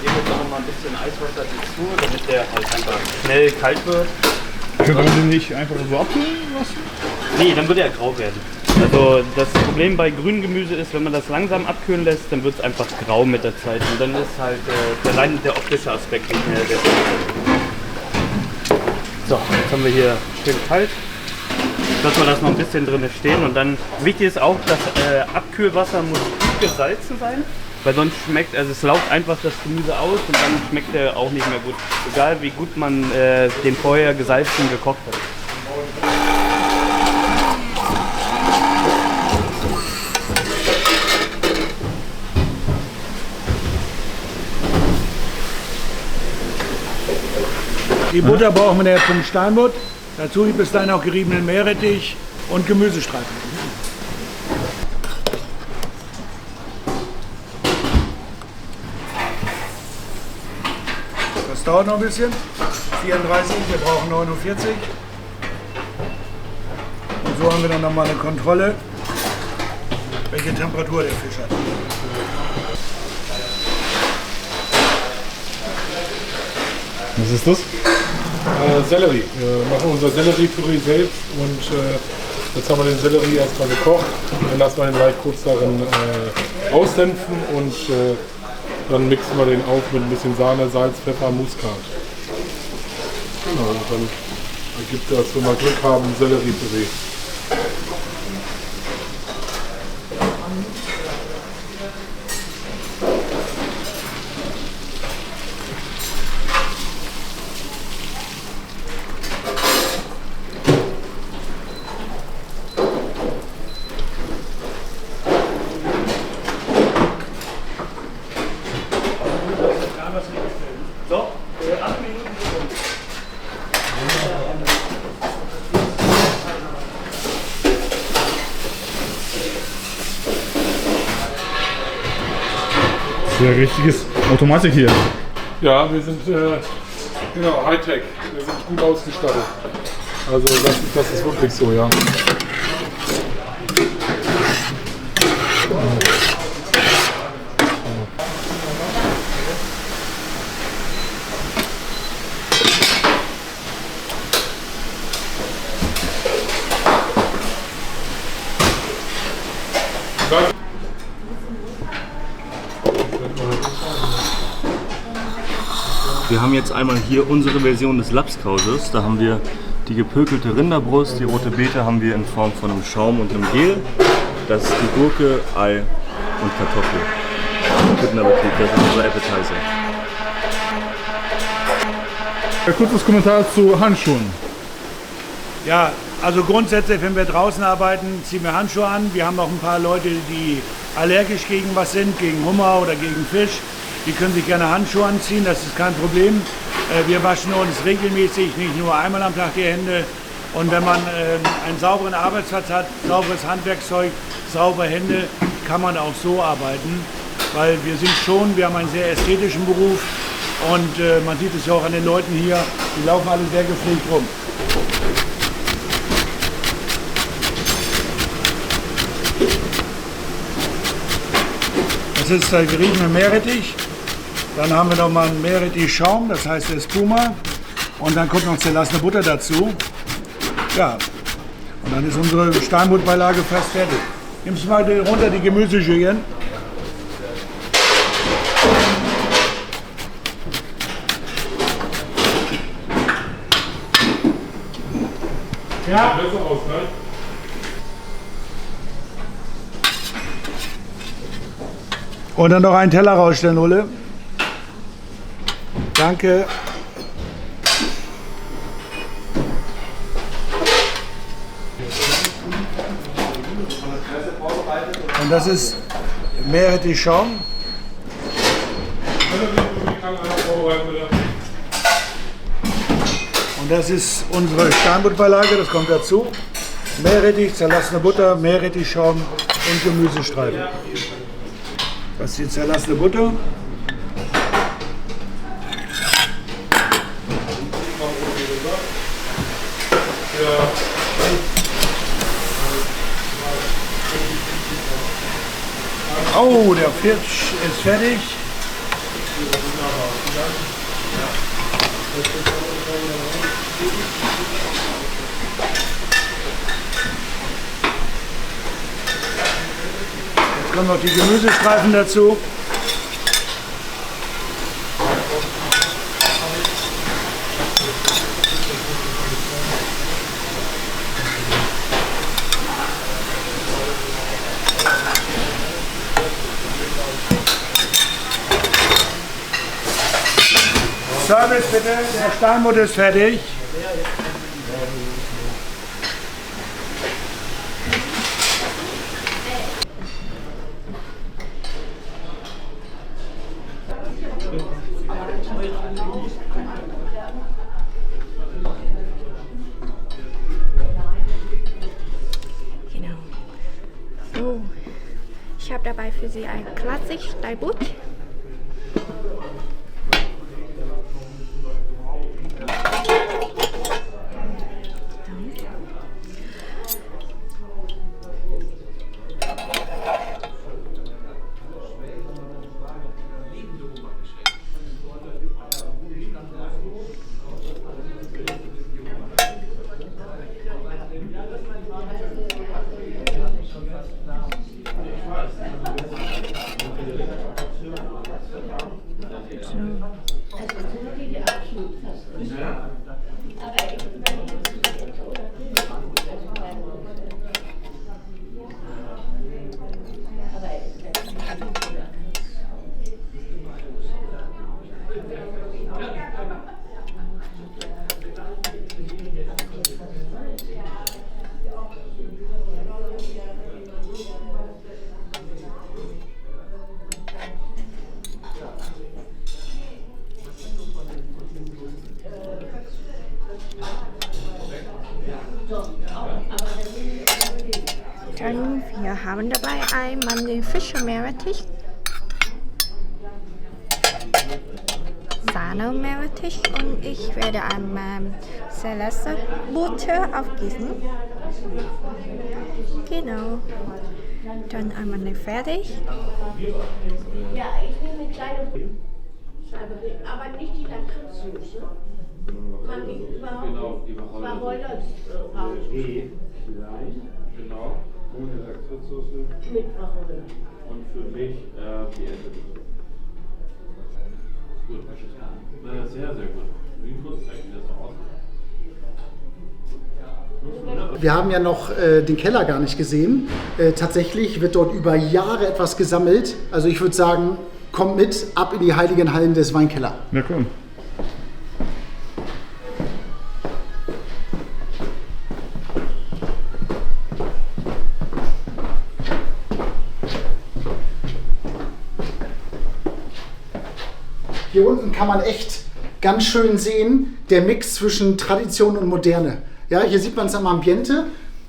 Geben jetzt noch mal ein bisschen Eiswasser dazu, damit der halt einfach schnell kalt wird. Könnte man den nicht einfach so abkühlen lassen? Nee, dann wird er grau werden. Also das Problem bei grünem Gemüse ist, wenn man das langsam abkühlen lässt, dann wird es einfach grau mit der Zeit. Und dann ist halt allein der optische Aspekt nicht mehr der. So, jetzt haben wir hier schön kalt. Lassen wir das noch ein bisschen drin stehen. Und dann wichtig ist auch, das Abkühlwasser muss gut gesalzen sein. Weil sonst schmeckt, also es laugt einfach das Gemüse aus und dann schmeckt der auch nicht mehr gut. Egal wie gut man den vorher gesalzen gekocht hat. Die Butter brauchen wir jetzt zum Steinbutt. Dazu gibt es dann auch geriebenen Meerrettich und Gemüsestreifen. Das dauert noch ein bisschen. 34, wir brauchen 49. Und so haben wir dann nochmal eine Kontrolle, welche Temperatur der Fisch hat. Was ist das? Sellerie. Wir machen unser Selleriepüree selbst und jetzt haben wir den Sellerie erstmal gekocht. Dann lassen wir den gleich kurz darin ausdämpfen und dann mixen wir den auf mit ein bisschen Sahne, Salz, Pfeffer, Muskat. Genau, und dann ergibt das, wenn wir Glück haben, Selleriepüree. So, 8 Minuten. Das ist ja richtiges Automatik hier. Ja, wir sind genau Hightech. Wir sind gut ausgestattet. Also das ist wirklich so, ja. Wir haben jetzt einmal hier unsere Version des Lapskauses. Da haben wir die gepökelte Rinderbrust, die rote Beete haben wir in Form von einem Schaum und einem Gel. Das ist die Gurke, Ei und Kartoffel. Guten Appetit, das ist unser Appetizer. Ein kurzes Kommentar zu Handschuhen. Ja, also grundsätzlich, wenn wir draußen arbeiten, ziehen wir Handschuhe an. Wir haben auch ein paar Leute, die allergisch gegen was sind, gegen Hummer oder gegen Fisch. Die können sich gerne Handschuhe anziehen, das ist kein Problem. Wir waschen uns regelmäßig, nicht nur einmal am Tag die Hände. Und wenn man einen sauberen Arbeitsplatz hat, sauberes Handwerkszeug, saubere Hände, kann man auch so arbeiten, weil wir haben einen sehr ästhetischen Beruf und man sieht es ja auch an den Leuten hier, die laufen alle sehr gepflegt rum. Das ist der geriebene Meerrettich. Dann haben wir noch mal einen Meerrettich-Schaum, das heißt der Spuma. Und dann kommt noch zerlassene Butter dazu. Ja, und dann ist unsere Steinbuttbeilage fast fertig. Nimmst du mal runter die Gemüseschälchen. Ja. Besser aus, ne? Und dann noch einen Teller rausstellen, Ole. Danke. Und das ist Meerrettich-Schaum. Und das ist unsere Steinbuttbeilage, das kommt dazu. Meerrettich, zerlassene Butter, Meerrettichschaum und Gemüsestreifen. Das ist die zerlassene Butter. Oh, der Fisch ist fertig. Jetzt kommen noch die Gemüsestreifen dazu. Service bitte, der Steinbutt ist fertig. Genau. So, ich habe dabei für Sie ein klassisches Steinbutt. Dann wir haben dabei einmal den Fisch und Meerrettich, Sahne und Meerrettich und ich werde einmal Celeste Butter aufgießen. Genau. Dann einmal eine fertig. Ja, ich nehme eine kleine, aber nicht die Lakritzsoße. Kann die überhaupt Wacholder Nee, vielleicht, genau. Ohne Lakritzsoße. mit Wacholder. Und für mich die Erdbeersoße. Gut, sehr, sehr gut. Wie kurz zeigen wir das aus? Wir haben ja noch den Keller gar nicht gesehen. Tatsächlich wird dort über Jahre etwas gesammelt. Also ich würde sagen, kommt mit, ab in die heiligen Hallen des Weinkellers. Ja, komm. Hier unten kann man echt ganz schön sehen, der Mix zwischen Tradition und Moderne. Ja, hier sieht man es am Ambiente.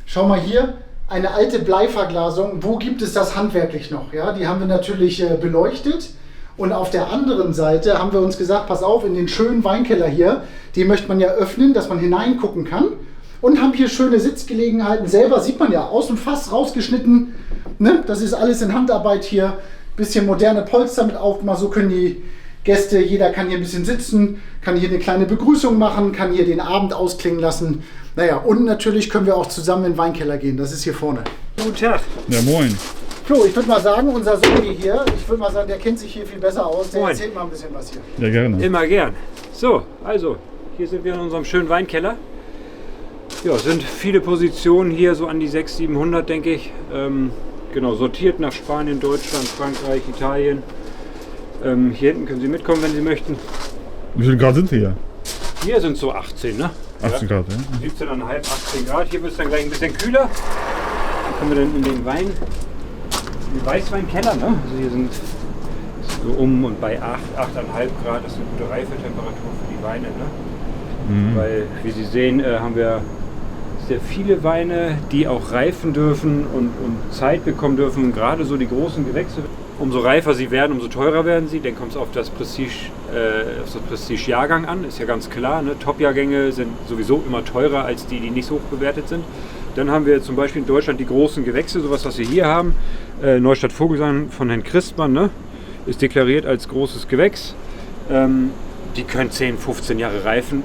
Schau mal hier, eine alte Bleiverglasung. Wo gibt es das handwerklich noch? Ja, die haben wir natürlich beleuchtet. Und auf der anderen Seite haben wir uns gesagt, pass auf, in den schönen Weinkeller hier, den möchte man ja öffnen, dass man hineingucken kann. Und haben hier schöne Sitzgelegenheiten. Selber sieht man ja aus dem Fass rausgeschnitten. Ne? Das ist alles in Handarbeit hier. Bisschen moderne Polster mit aufgemacht. So können die Gäste, jeder kann hier ein bisschen sitzen, kann hier eine kleine Begrüßung machen, kann hier den Abend ausklingen lassen. Naja, und natürlich können wir auch zusammen in den Weinkeller gehen. Das ist hier vorne. Guten Tag. Ja, moin. Flo, ich würde mal sagen, unser Sohn hier, ich würde mal sagen, der kennt sich hier viel besser aus. Der Moin. erzählt mal ein bisschen was hier. Ja, gerne. Immer gern. So, also, hier sind wir in unserem schönen Weinkeller. Ja, sind viele Positionen hier, so an die 600, 700, denke ich. Genau, sortiert nach Spanien, Deutschland, Frankreich, Italien. Hier hinten können Sie mitkommen, wenn Sie möchten. Wie viel Grad sind hier? Hier sind so 18, ne? 18 Grad, ja. 17,5, 18 Grad. Hier wird es dann gleich ein bisschen kühler. Dann kommen wir dann in den Weißweinkeller, ne? Also hier sind so um und bei 8, 8,5 Grad. Das ist eine gute Reifetemperatur für die Weine, ne? Weil, wie Sie sehen, haben wir sehr viele Weine, die auch reifen dürfen und Zeit bekommen dürfen. Und gerade so die großen Gewächse, umso reifer sie werden, umso teurer werden sie. Dann kommt es auf das Prestige-Jahrgang an, ist ja ganz klar. Ne? Top-Jahrgänge sind sowieso immer teurer als die, die nicht so hoch bewertet sind. Dann haben wir zum Beispiel in Deutschland die großen Gewächse, sowas, was wir hier haben. Neustadt Vogelsang von Herrn Christmann, ne? Ist deklariert als großes Gewächs. Die können 10, 15 Jahre reifen.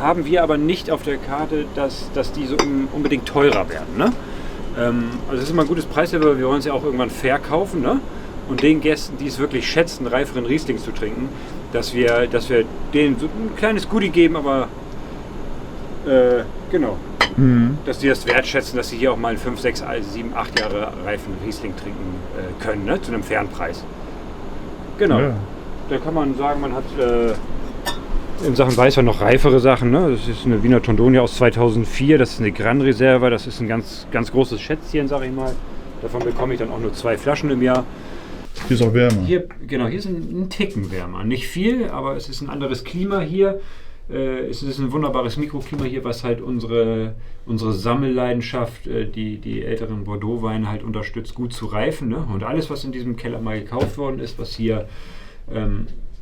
Haben wir aber nicht auf der Karte, dass die so unbedingt teurer werden. Ne? Also das ist immer ein gutes Preislevel, weil wir wollen es ja auch irgendwann verkaufen. Ne? Und den Gästen, die es wirklich schätzen, reiferen Riesling zu trinken, dass wir denen so ein kleines Goodie geben, aber genau. Dass die das wertschätzen, dass sie hier auch mal 5, 6, 7, 8 Jahre reifen Riesling trinken können, ne? Zu einem fairen Preis. Genau. Ja. Da kann man sagen, man hat in Sachen Weißwein noch reifere Sachen. Ne? Das ist eine Wiener Tondonia aus 2004, das ist eine Gran Reserva, das ist ein ganz, ganz großes Schätzchen, sag ich mal. Davon bekomme ich dann auch nur 2 Flaschen im Jahr. Hier ist auch wärmer. Hier ist ein Ticken wärmer. Nicht viel, aber es ist ein anderes Klima hier. Es ist ein wunderbares Mikroklima hier, was halt unsere Sammelleidenschaft, die älteren Bordeaux-Weine halt unterstützt, gut zu reifen. Ne? Und alles, was in diesem Keller mal gekauft worden ist, was hier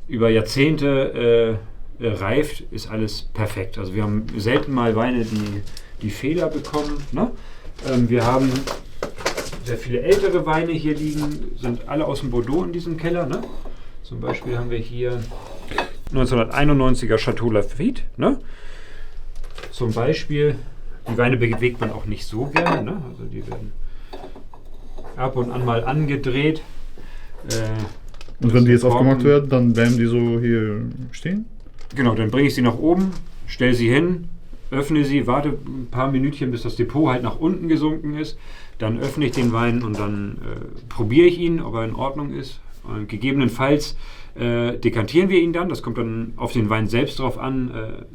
über Jahrzehnte reift, ist alles perfekt. Also wir haben selten mal Weine, die Fehler bekommen. Ne? Wir haben sehr viele ältere Weine hier liegen, sind alle aus dem Bordeaux in diesem Keller. Ne? Zum Beispiel haben wir hier 1991er Chateau Lafite. Ne? Zum Beispiel, die Weine bewegt man auch nicht so gerne. Ne? Also die werden ab und an mal angedreht. Und wenn die jetzt aufgemacht werden, dann bleiben die so hier stehen? Genau, dann bringe ich sie nach oben, stelle sie hin, öffne sie, warte ein paar Minütchen, bis das Depot halt nach unten gesunken ist. Dann öffne ich den Wein und dann probiere ich ihn, ob er in Ordnung ist. Und gegebenenfalls dekantieren wir ihn dann. Das kommt dann auf den Wein selbst drauf an.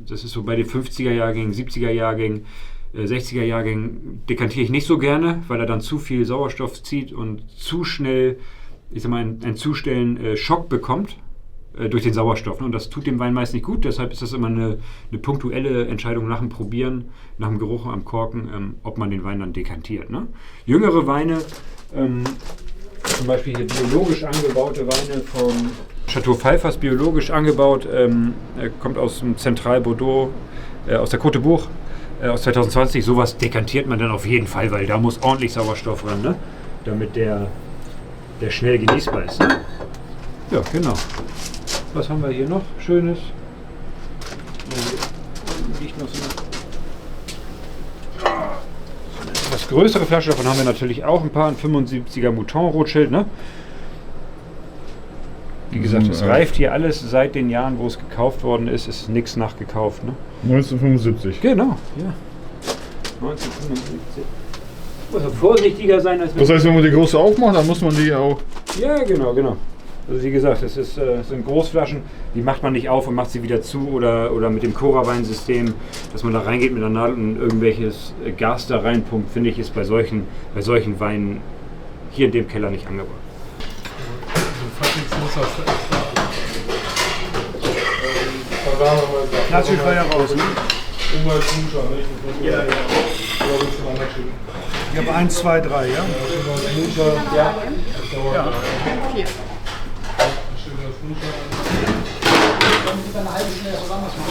Das ist so bei den 50er-Jahrgängen, 70er-Jahrgängen, 60er-Jahrgängen dekantiere ich nicht so gerne, weil er dann zu viel Sauerstoff zieht und zu schnell, ich sag mal, einen zu schnellen Schock bekommt durch den Sauerstoff. Ne? Und das tut dem Wein meist nicht gut. Deshalb ist das immer eine punktuelle Entscheidung nach dem Probieren, nach dem Geruch am Korken, ob man den Wein dann dekantiert. Ne? Jüngere Weine, zum Beispiel hier biologisch angebaute Weine vom Chateau Pfeifers, biologisch angebaut, kommt aus dem Zentral-Bordeaux, aus der Côte de Bourg, aus 2020. Sowas dekantiert man dann auf jeden Fall, weil da muss ordentlich Sauerstoff ran, ne? Damit der schnell genießbar ist. Ne? Ja, genau. Was haben wir hier noch Schönes? Liegt noch so eine etwas größere Flasche, davon haben wir natürlich auch ein paar. Ein 75er Mouton Rothschild. Ne? Wie gesagt, es reift hier alles seit den Jahren, wo es gekauft worden ist. Es ist nichts nachgekauft. Ne? 1975. Genau, ja. 1975. Muss man vorsichtiger sein als. Das heißt, wenn man die große aufmacht, dann muss man die auch. Ja, genau. Also wie gesagt, es sind Großflaschen, die macht man nicht auf und macht sie wieder zu oder mit dem Cora-Weinsystem, dass man da reingeht mit einer Nadel und irgendwelches Gas da reinpumpt, finde ich, ist bei solchen Weinen hier in dem Keller nicht angebracht. Natürlich war ja raus, ne? Umweltduscher, nicht? Ja. Ich habe 1, 2, 3, ja? Ja. Ja. Eine halbe Stunde zusammen machen.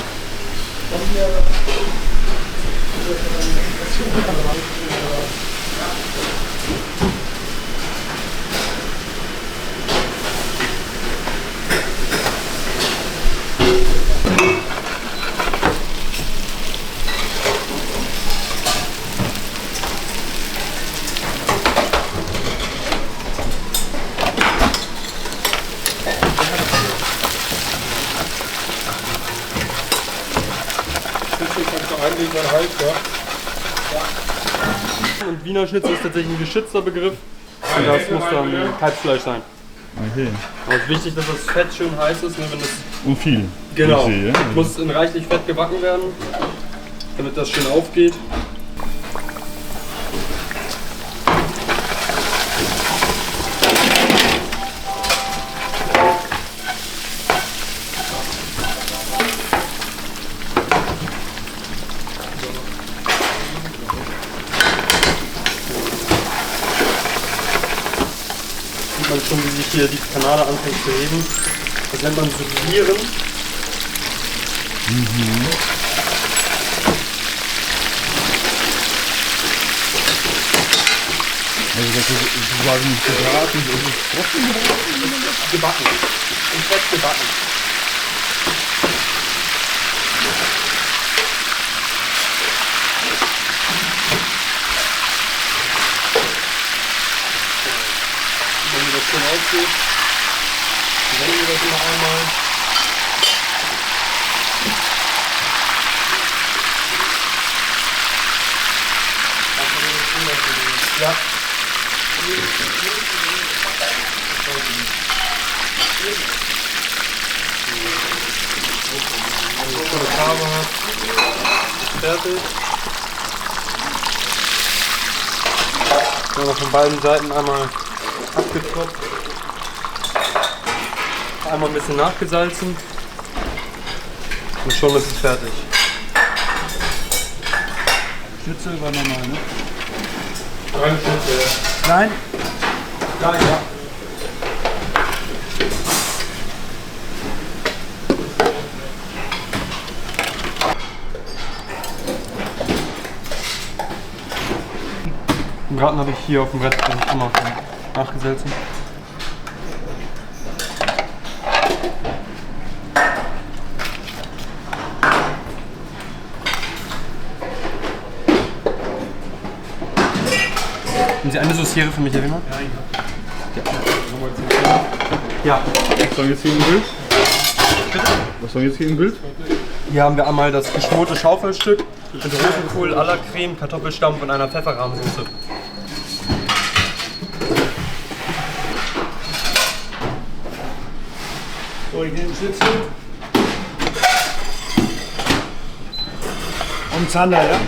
Und Wiener Schnitzel ist tatsächlich ein geschützter Begriff und das muss dann Kalbsfleisch sein. Okay. Aber es ist wichtig, dass das Fett schön heiß ist, ne, wenn das Und viel. genau Ich sehe, ja. muss in reichlich Fett gebacken werden, damit das schön aufgeht. Man schon, wie sich hier die Panade anfängt zu heben. Das nennt man Sublieren. Also das ist quasi nicht gebraten, das ist trotzdem gebraten? Gebacken. Im Fett gebacken. Wenn das schön aufgeht, wenden wir das noch einmal. Ja. Schöne Farbe hat. Fertig. Dann noch von beiden Seiten einmal abgetropft. Einmal ein bisschen nachgesalzen. Und schon ist es fertig. Schnitzel war normal, ne? Keine Schnitzel. Nein? Nein, ja. Den Braten habe ich hier auf dem Brett immer nachgesalzen. Haben Sie eine Sauciere für mich, Herr Wiener? Ja. Was haben wir jetzt hier im Bild? Was haben wir jetzt hier im Bild? Hier haben wir einmal das geschmorte Schaufelstück mit Rosenkohl, Allercreme, Kartoffelstampf und einer Pfefferrahmsoße. So, ich nehme Schnitzel. Und Zander, ja?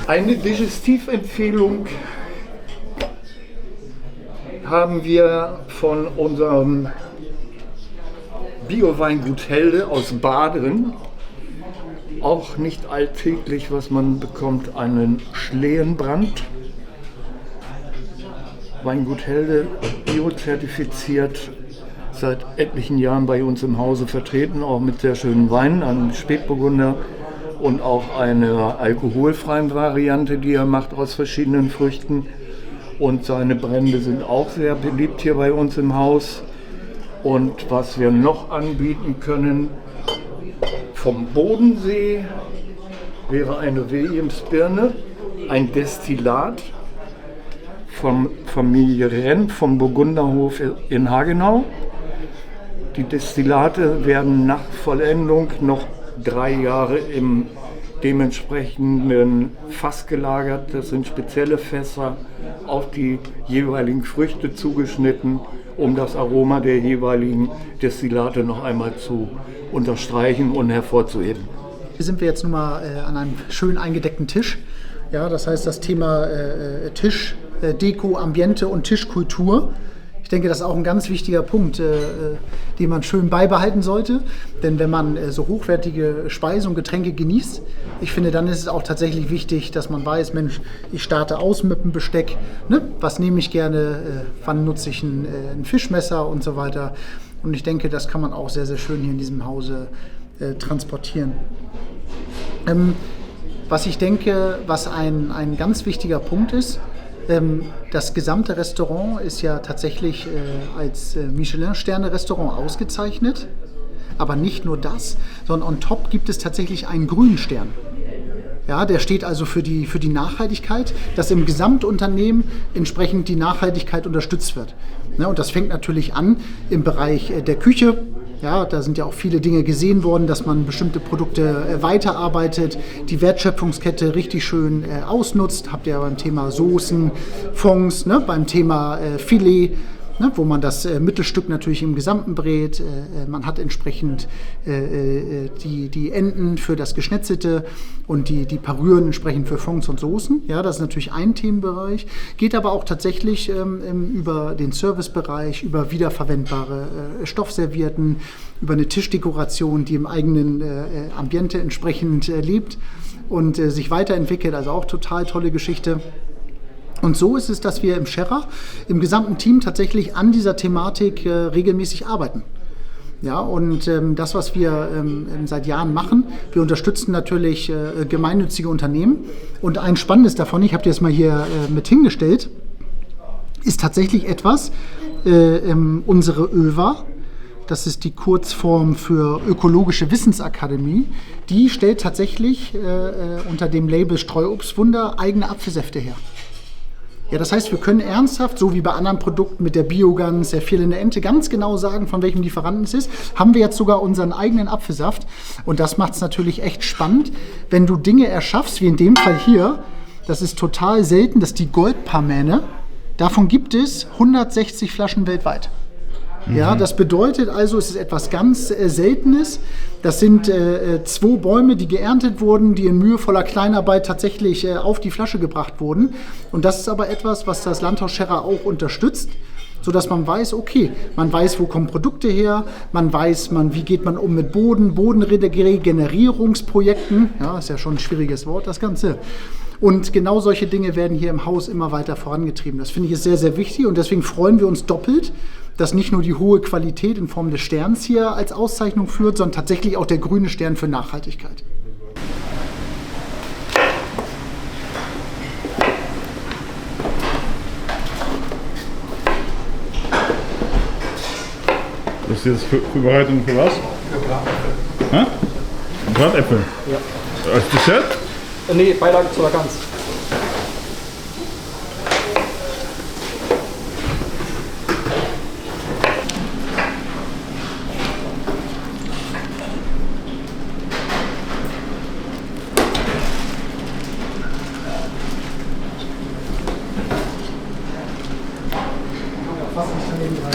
Eine Digestivempfehlung haben wir von unserem Bio-Weingut Helde aus Baden. Auch nicht alltäglich, was man bekommt, einen Schlehenbrand. Weingut Helde, biozertifiziert, seit etlichen Jahren bei uns im Hause vertreten, auch mit sehr schönen Weinen, einem Spätburgunder und auch eine alkoholfreie Variante, die er macht aus verschiedenen Früchten. Und seine Brände sind auch sehr beliebt hier bei uns im Haus. Und was wir noch anbieten können, vom Bodensee wäre eine Williamsbirne, ein Destillat von Familie Renn vom Burgunderhof in Hagenau. Die Destillate werden nach Vollendung noch 3 Jahre im dementsprechenden Fass gelagert. Das sind spezielle Fässer auf die jeweiligen Früchte zugeschnitten, um das Aroma der jeweiligen Destillate noch einmal zu unterstreichen und hervorzuheben. Hier sind wir jetzt nun mal an einem schön eingedeckten Tisch. Ja, das heißt das Thema Tisch, Deko, Ambiente und Tischkultur. Ich denke, das ist auch ein ganz wichtiger Punkt, den man schön beibehalten sollte. Denn wenn man so hochwertige Speisen und Getränke genießt, ich finde, dann ist es auch tatsächlich wichtig, dass man weiß, Mensch, ich starte aus mit dem Besteck. Ne? Was nehme ich gerne, wann nutze ich ein Fischmesser und so weiter. Und ich denke, das kann man auch sehr, sehr schön hier in diesem Hause transportieren. Was ich denke, was ein ganz wichtiger Punkt ist, das gesamte Restaurant ist ja tatsächlich als Michelin-Sterne-Restaurant ausgezeichnet. Aber nicht nur das, sondern on top gibt es tatsächlich einen grünen Stern. Ja, der steht also für die Nachhaltigkeit, dass im Gesamtunternehmen entsprechend die Nachhaltigkeit unterstützt wird. Ja, und das fängt natürlich an im Bereich der Küche. Ja, da sind ja auch viele Dinge gesehen worden, dass man bestimmte Produkte weiterarbeitet, die Wertschöpfungskette richtig schön ausnutzt. Habt ihr ja beim Thema Soßen, Fonds, ne, beim Thema Filet, ne, wo man das Mittelstück natürlich im Gesamten brät. Man hat entsprechend die Enden für das Geschnetzelte und die Parüren entsprechend für Fonds und Soßen. Ja, das ist natürlich ein Themenbereich. Geht aber auch tatsächlich über den Servicebereich, über wiederverwendbare Stoffservietten, über eine Tischdekoration, die im eigenen Ambiente entsprechend lebt und sich weiterentwickelt. Also auch total tolle Geschichte. Und so ist es, dass wir im Scherrer, im gesamten Team tatsächlich an dieser Thematik regelmäßig arbeiten. Ja, und das, was wir seit Jahren machen, wir unterstützen natürlich gemeinnützige Unternehmen. Und ein Spannendes davon, ich habe dir das mal hier mit hingestellt, ist tatsächlich etwas, unsere ÖWA, das ist die Kurzform für Ökologische Wissensakademie, die stellt tatsächlich unter dem Label Streuobstwunder eigene Apfelsäfte her. Ja, das heißt, wir können ernsthaft, so wie bei anderen Produkten mit der Biogans, der fehlende Ente, ganz genau sagen, von welchem Lieferanten es ist. Haben wir jetzt sogar unseren eigenen Apfelsaft. Und das macht es natürlich echt spannend, wenn du Dinge erschaffst, wie in dem Fall hier. Das ist total selten, dass die Goldparmäne, davon gibt es 160 Flaschen weltweit. Ja, das bedeutet also, es ist etwas ganz Seltenes. Das sind 2 Bäume, die geerntet wurden, die in mühevoller Kleinarbeit tatsächlich auf die Flasche gebracht wurden. Und das ist aber etwas, was das Landhaus Scherrer auch unterstützt, sodass man weiß, okay, man weiß, wo kommen Produkte her, man weiß, wie geht man um mit Bodenregenerierungsprojekten. Ja, ist ja schon ein schwieriges Wort, das Ganze. Und genau solche Dinge werden hier im Haus immer weiter vorangetrieben. Das finde ich ist sehr, sehr wichtig und deswegen freuen wir uns doppelt, dass nicht nur die hohe Qualität in Form des Sterns hier als Auszeichnung führt, sondern tatsächlich auch der grüne Stern für Nachhaltigkeit. Das ist jetzt Vorbereitung für was? Für Bratäpfel. Hä? Bratäpfel? Ja. Als Dessert? Nee, Beilage zur Gans. Fast nicht daneben rein.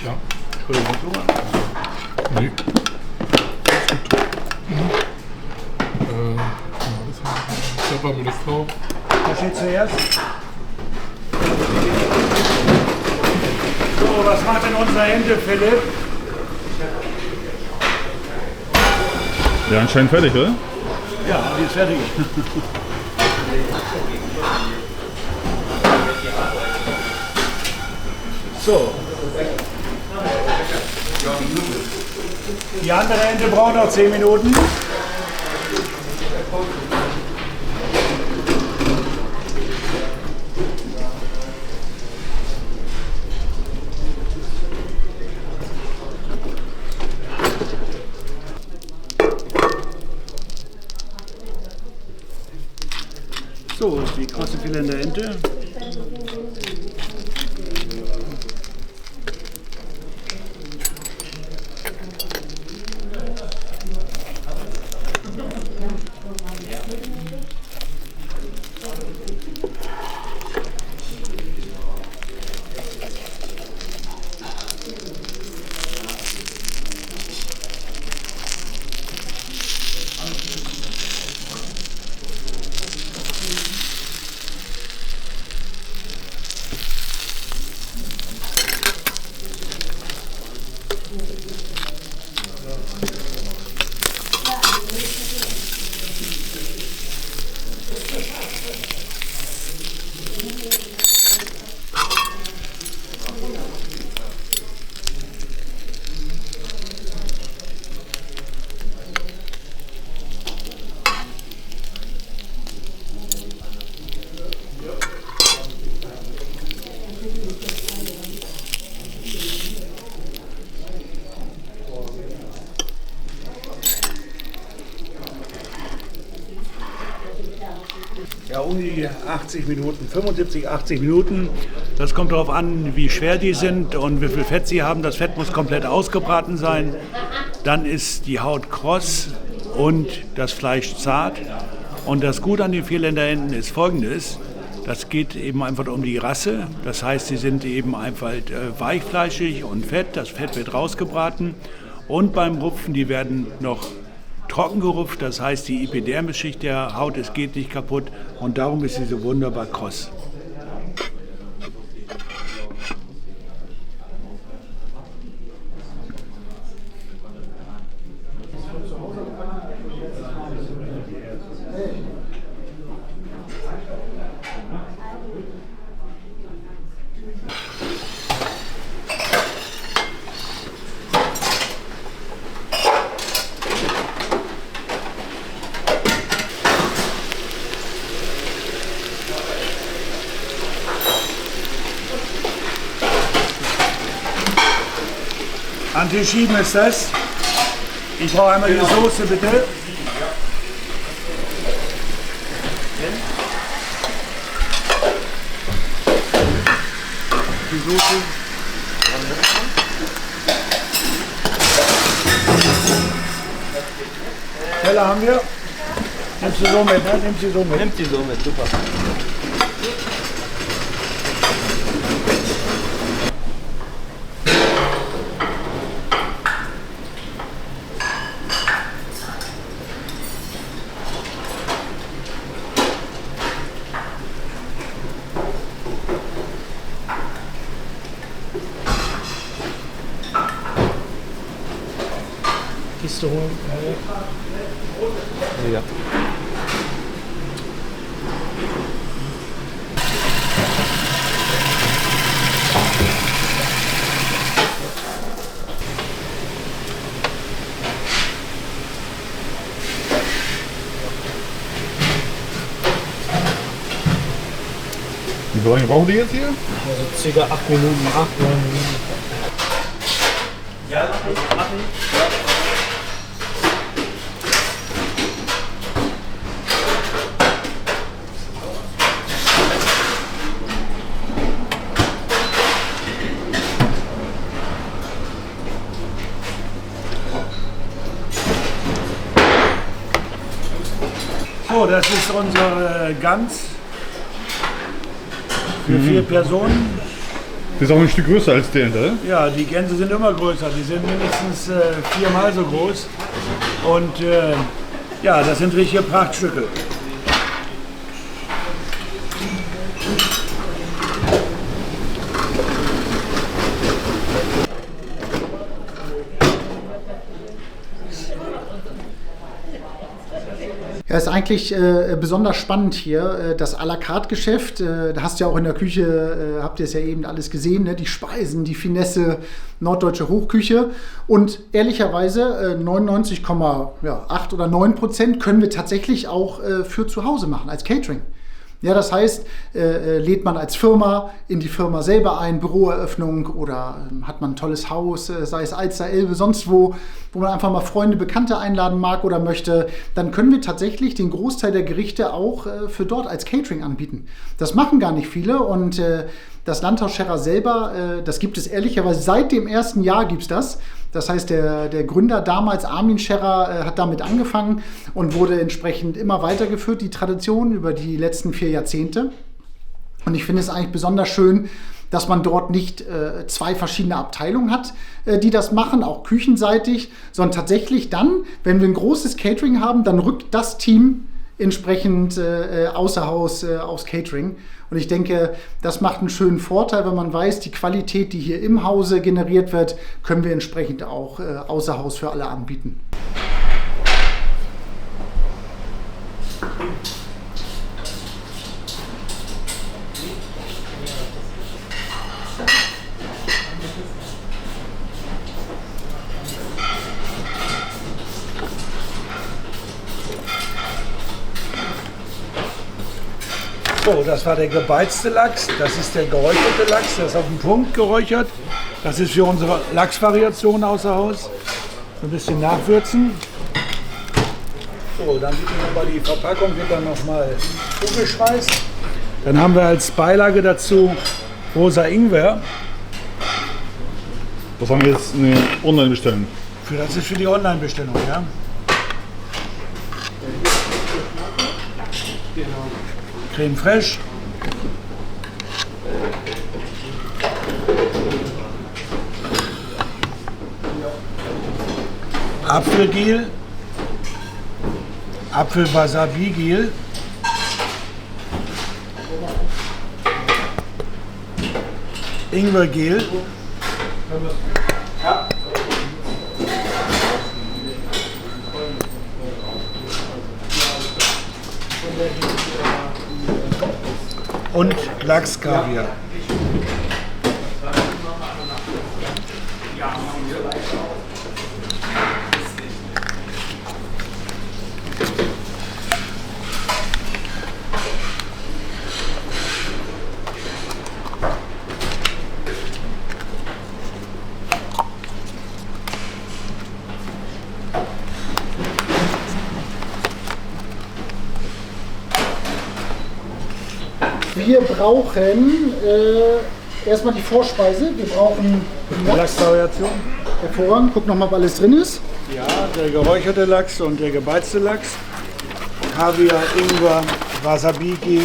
Ja. Nee. Pfeffer, meine Frau. Was steht zuerst? So, was macht denn unser Ente, Philipp? Ja, anscheinend fertig, oder? Ja, die ist fertig. So. Die andere Ente braucht noch 10 Minuten. So, die krosse Filet der Ente. Ja, um die 80 Minuten, 75, 80 Minuten. Das kommt darauf an, wie schwer die sind und wie viel Fett sie haben. Das Fett muss komplett ausgebraten sein. Dann ist die Haut kross und das Fleisch zart. Und das Gute an den Vierländerenten ist Folgendes. Das geht eben einfach um die Rasse. Das heißt, sie sind eben einfach weichfleischig und fett. Das Fett wird rausgebraten. Und beim Rupfen, die werden noch trocken gerupft. Das heißt, die Epidermisschicht der Haut geht nicht kaputt. Und darum ist sie so wunderbar kross. Antischieben ist das. Ich brauche einmal die Soße, bitte. Die Soße. Teller haben wir. Nimmst du so mit, ne? Nimmst du so mit. Nimmt sie so mit, super. Kiste holen. Ja. Wie lange brauchen die jetzt hier? Also ca. 8 Minuten, 8, 9 Minuten. Ja, machen. So, das ist unsere Gans für 4 Personen. Das ist auch ein Stück größer als der, oder? Ja, die Gänse sind immer größer. Die sind mindestens 4-mal so groß. Und ja, das sind richtige Prachtstücke. Ja, ist eigentlich besonders spannend hier, das à la carte Geschäft. Da hast du ja auch in der Küche, habt ihr es ja eben alles gesehen, ne? Die Speisen, die Finesse, norddeutsche Hochküche. Und ehrlicherweise 99,8 oder 9% können wir tatsächlich auch für zu Hause machen, als Catering. Ja, das heißt, lädt man als Firma in die Firma selber ein, Büroeröffnung oder hat man ein tolles Haus, sei es Alster, Elbe, sonst wo man einfach mal Freunde, Bekannte einladen mag oder möchte, dann können wir tatsächlich den Großteil der Gerichte auch für dort als Catering anbieten. Das machen gar nicht viele und das Landhaus Scherrer selber, das gibt es ehrlicherweise seit dem ersten Jahr gibt es das. Das heißt, der Gründer damals, Armin Scherrer, hat damit angefangen und wurde entsprechend immer weitergeführt, die Tradition über die letzten 4 Jahrzehnte. Und ich finde es eigentlich besonders schön, dass man dort nicht 2 verschiedene Abteilungen hat, die das machen, auch küchenseitig, sondern tatsächlich dann, wenn wir ein großes Catering haben, dann rückt das Team entsprechend außer Haus aufs Catering. Und ich denke, das macht einen schönen Vorteil, wenn man weiß, die Qualität, die hier im Hause generiert wird, können wir entsprechend auch außer Haus für alle anbieten. So, das war der gebeizte Lachs, das ist der geräucherte Lachs, der ist auf den Punkt geräuchert. Das ist für unsere Lachsvariation außer Haus. Ein bisschen nachwürzen. So, dann sieht man aber die Verpackung, wird dann nochmal zugeschweißt. Dann haben wir als Beilage dazu rosa Ingwer. Was haben wir jetzt eine Online-Bestellung? Das ist für die Online-Bestellung, ja. Creme fraiche. Apfelgel. Apfel-Wasabi-Gel. Ingwergel. Und Lachskaviar. Wir brauchen erstmal die Vorspeise. Wir brauchen die Lachsvariation. Hervorragend. Guck nochmal, ob alles drin ist. Ja, der geräucherte Lachs und der gebeizte Lachs. Kaviar, Ingwer, Wasabi-Gel.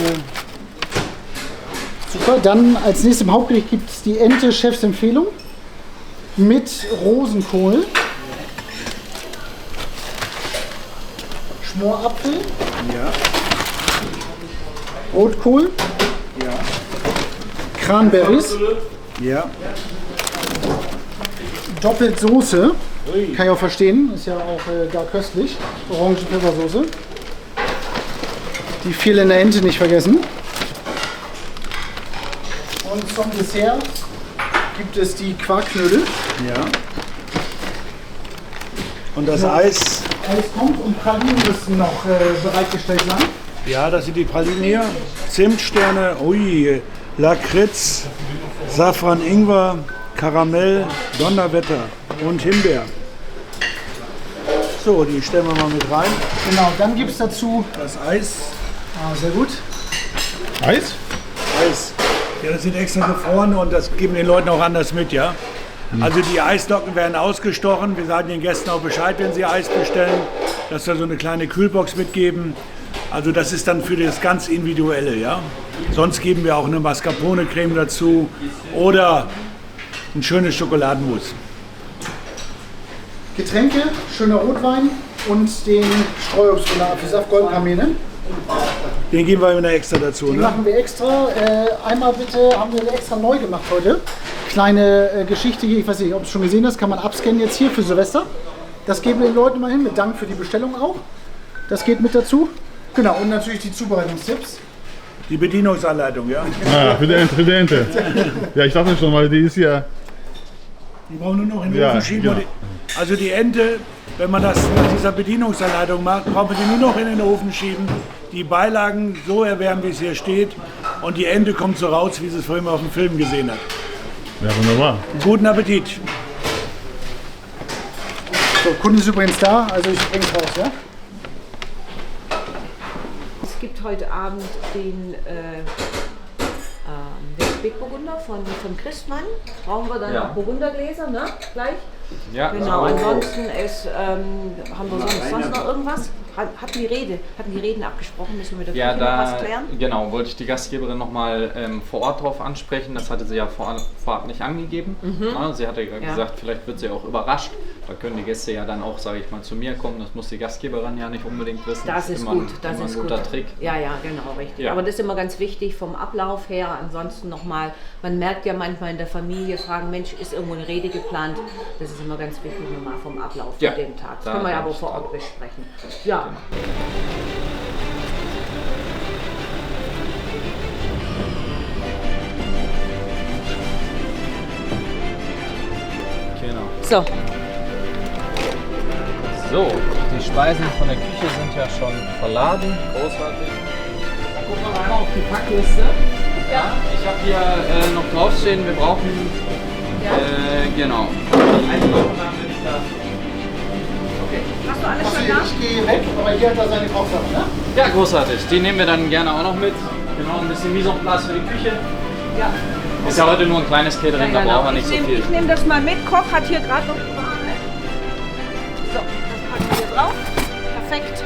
Super. Dann als nächstes im Hauptgericht gibt es die Ente Chefsempfehlung mit Rosenkohl. Schmorapfel. Ja. Rotkohl. Ja. Cranberries. Ja. Doppelt Soße. Kann ich auch verstehen. Ist ja auch gar köstlich. Orangen-Pfeffersoße. Die viel in der Ente nicht vergessen. Und zum Dessert gibt es die Quarkknödel. Ja. Und das Eis. Eis kommt und Pralinen müssen noch bereitgestellt sein. Ja, das sind die Pralinen hier. Zimtsterne, ui, Lakritz, Safran, Ingwer, Karamell, Donnerwetter und Himbeer. So, die stellen wir mal mit rein. Genau, dann gibt es dazu das Eis. Ah, sehr gut. Eis? Eis. Ja, das sind extra gefroren und das geben den Leuten auch anders mit, ja. Also die Eislocken werden ausgestochen. Wir sagen den Gästen auch Bescheid, wenn sie Eis bestellen, dass wir so eine kleine Kühlbox mitgeben. Also das ist dann für das ganz Individuelle, ja. Sonst geben wir auch eine Mascarpone-Creme dazu oder ein schönes Schokoladenmus. Getränke, schöner Rotwein und den Streuobst von der Apfelsaft Goldkamele. Den geben wir immer extra dazu. Den ne? machen wir extra. Einmal bitte, haben wir extra neu gemacht heute. Kleine Geschichte hier, ich weiß nicht, ob du es schon gesehen hast, kann man abscannen jetzt hier für Silvester. Das geben wir den Leuten mal hin, mit Dank für die Bestellung auch. Das geht mit dazu. Genau, und natürlich die Zubereitungstipps. Die Bedienungsanleitung, ja. Ah, für die Ente. Ja, ich dachte schon, weil die ist ja... Die brauchen nur noch in den Ja, Ofen schieben. genau. Also die Ente, wenn man das mit dieser Bedienungsanleitung macht, braucht man die nur noch in den Ofen schieben. Die Beilagen so erwärmen, wie es hier steht. Und die Ente kommt so raus, wie sie es vorhin auf dem Film gesehen hat. Ja, wunderbar. Guten Appetit. So, Kunde ist übrigens da, also ich bringe es raus, ja? Es gibt heute Abend den Spätburgunder von Christmann. Brauchen wir dann Ja. auch Burgundergläser, ne? Gleich? Ja, Genau, ansonsten haben wir sonst noch irgendwas? Hatten die Reden abgesprochen, müssen wir mit der Küche noch was klären? Genau, wollte ich die Gastgeberin nochmal vor Ort drauf ansprechen. Das hatte sie ja vorab nicht angegeben. Na, sie hatte ja gesagt, vielleicht wird sie auch überrascht. Da können die Gäste ja dann auch, sage ich mal, zu mir kommen. Das muss die Gastgeberin ja nicht unbedingt wissen. Das ist immer gut, das immer ist ein guter gut. Trick. Ja, genau, richtig. Ja. Aber das ist immer ganz wichtig vom Ablauf her. Ansonsten nochmal, man merkt ja manchmal in der Familie, fragen, Mensch, ist irgendwo eine Rede geplant? Das ist immer ganz wichtig, nochmal vom Ablauf Ja, für den Tag. Das da können wir ja bin aber ich vor dran. Ort besprechen. Ja. Genau. So. So, die Speisen von der Küche sind ja schon verladen. Großartig. Dann gucken wir mal auf die Packliste. Ja, ich habe hier noch draufstehen, wir brauchen genau. Okay. Hast du alles Achso, schon da? ich gehe weg, aber hier hat er seine Kochsachen, ne? Ja, großartig. Die nehmen wir dann gerne auch noch mit. Genau, ein bisschen Mise en place für die Küche. Ja. Ist ja heute nur ein kleines Catering, da brauchen wir nicht so viel. Ich nehme das mal mit. Koch hat hier gerade noch die Ware. So, das packen wir hier drauf. Perfekt.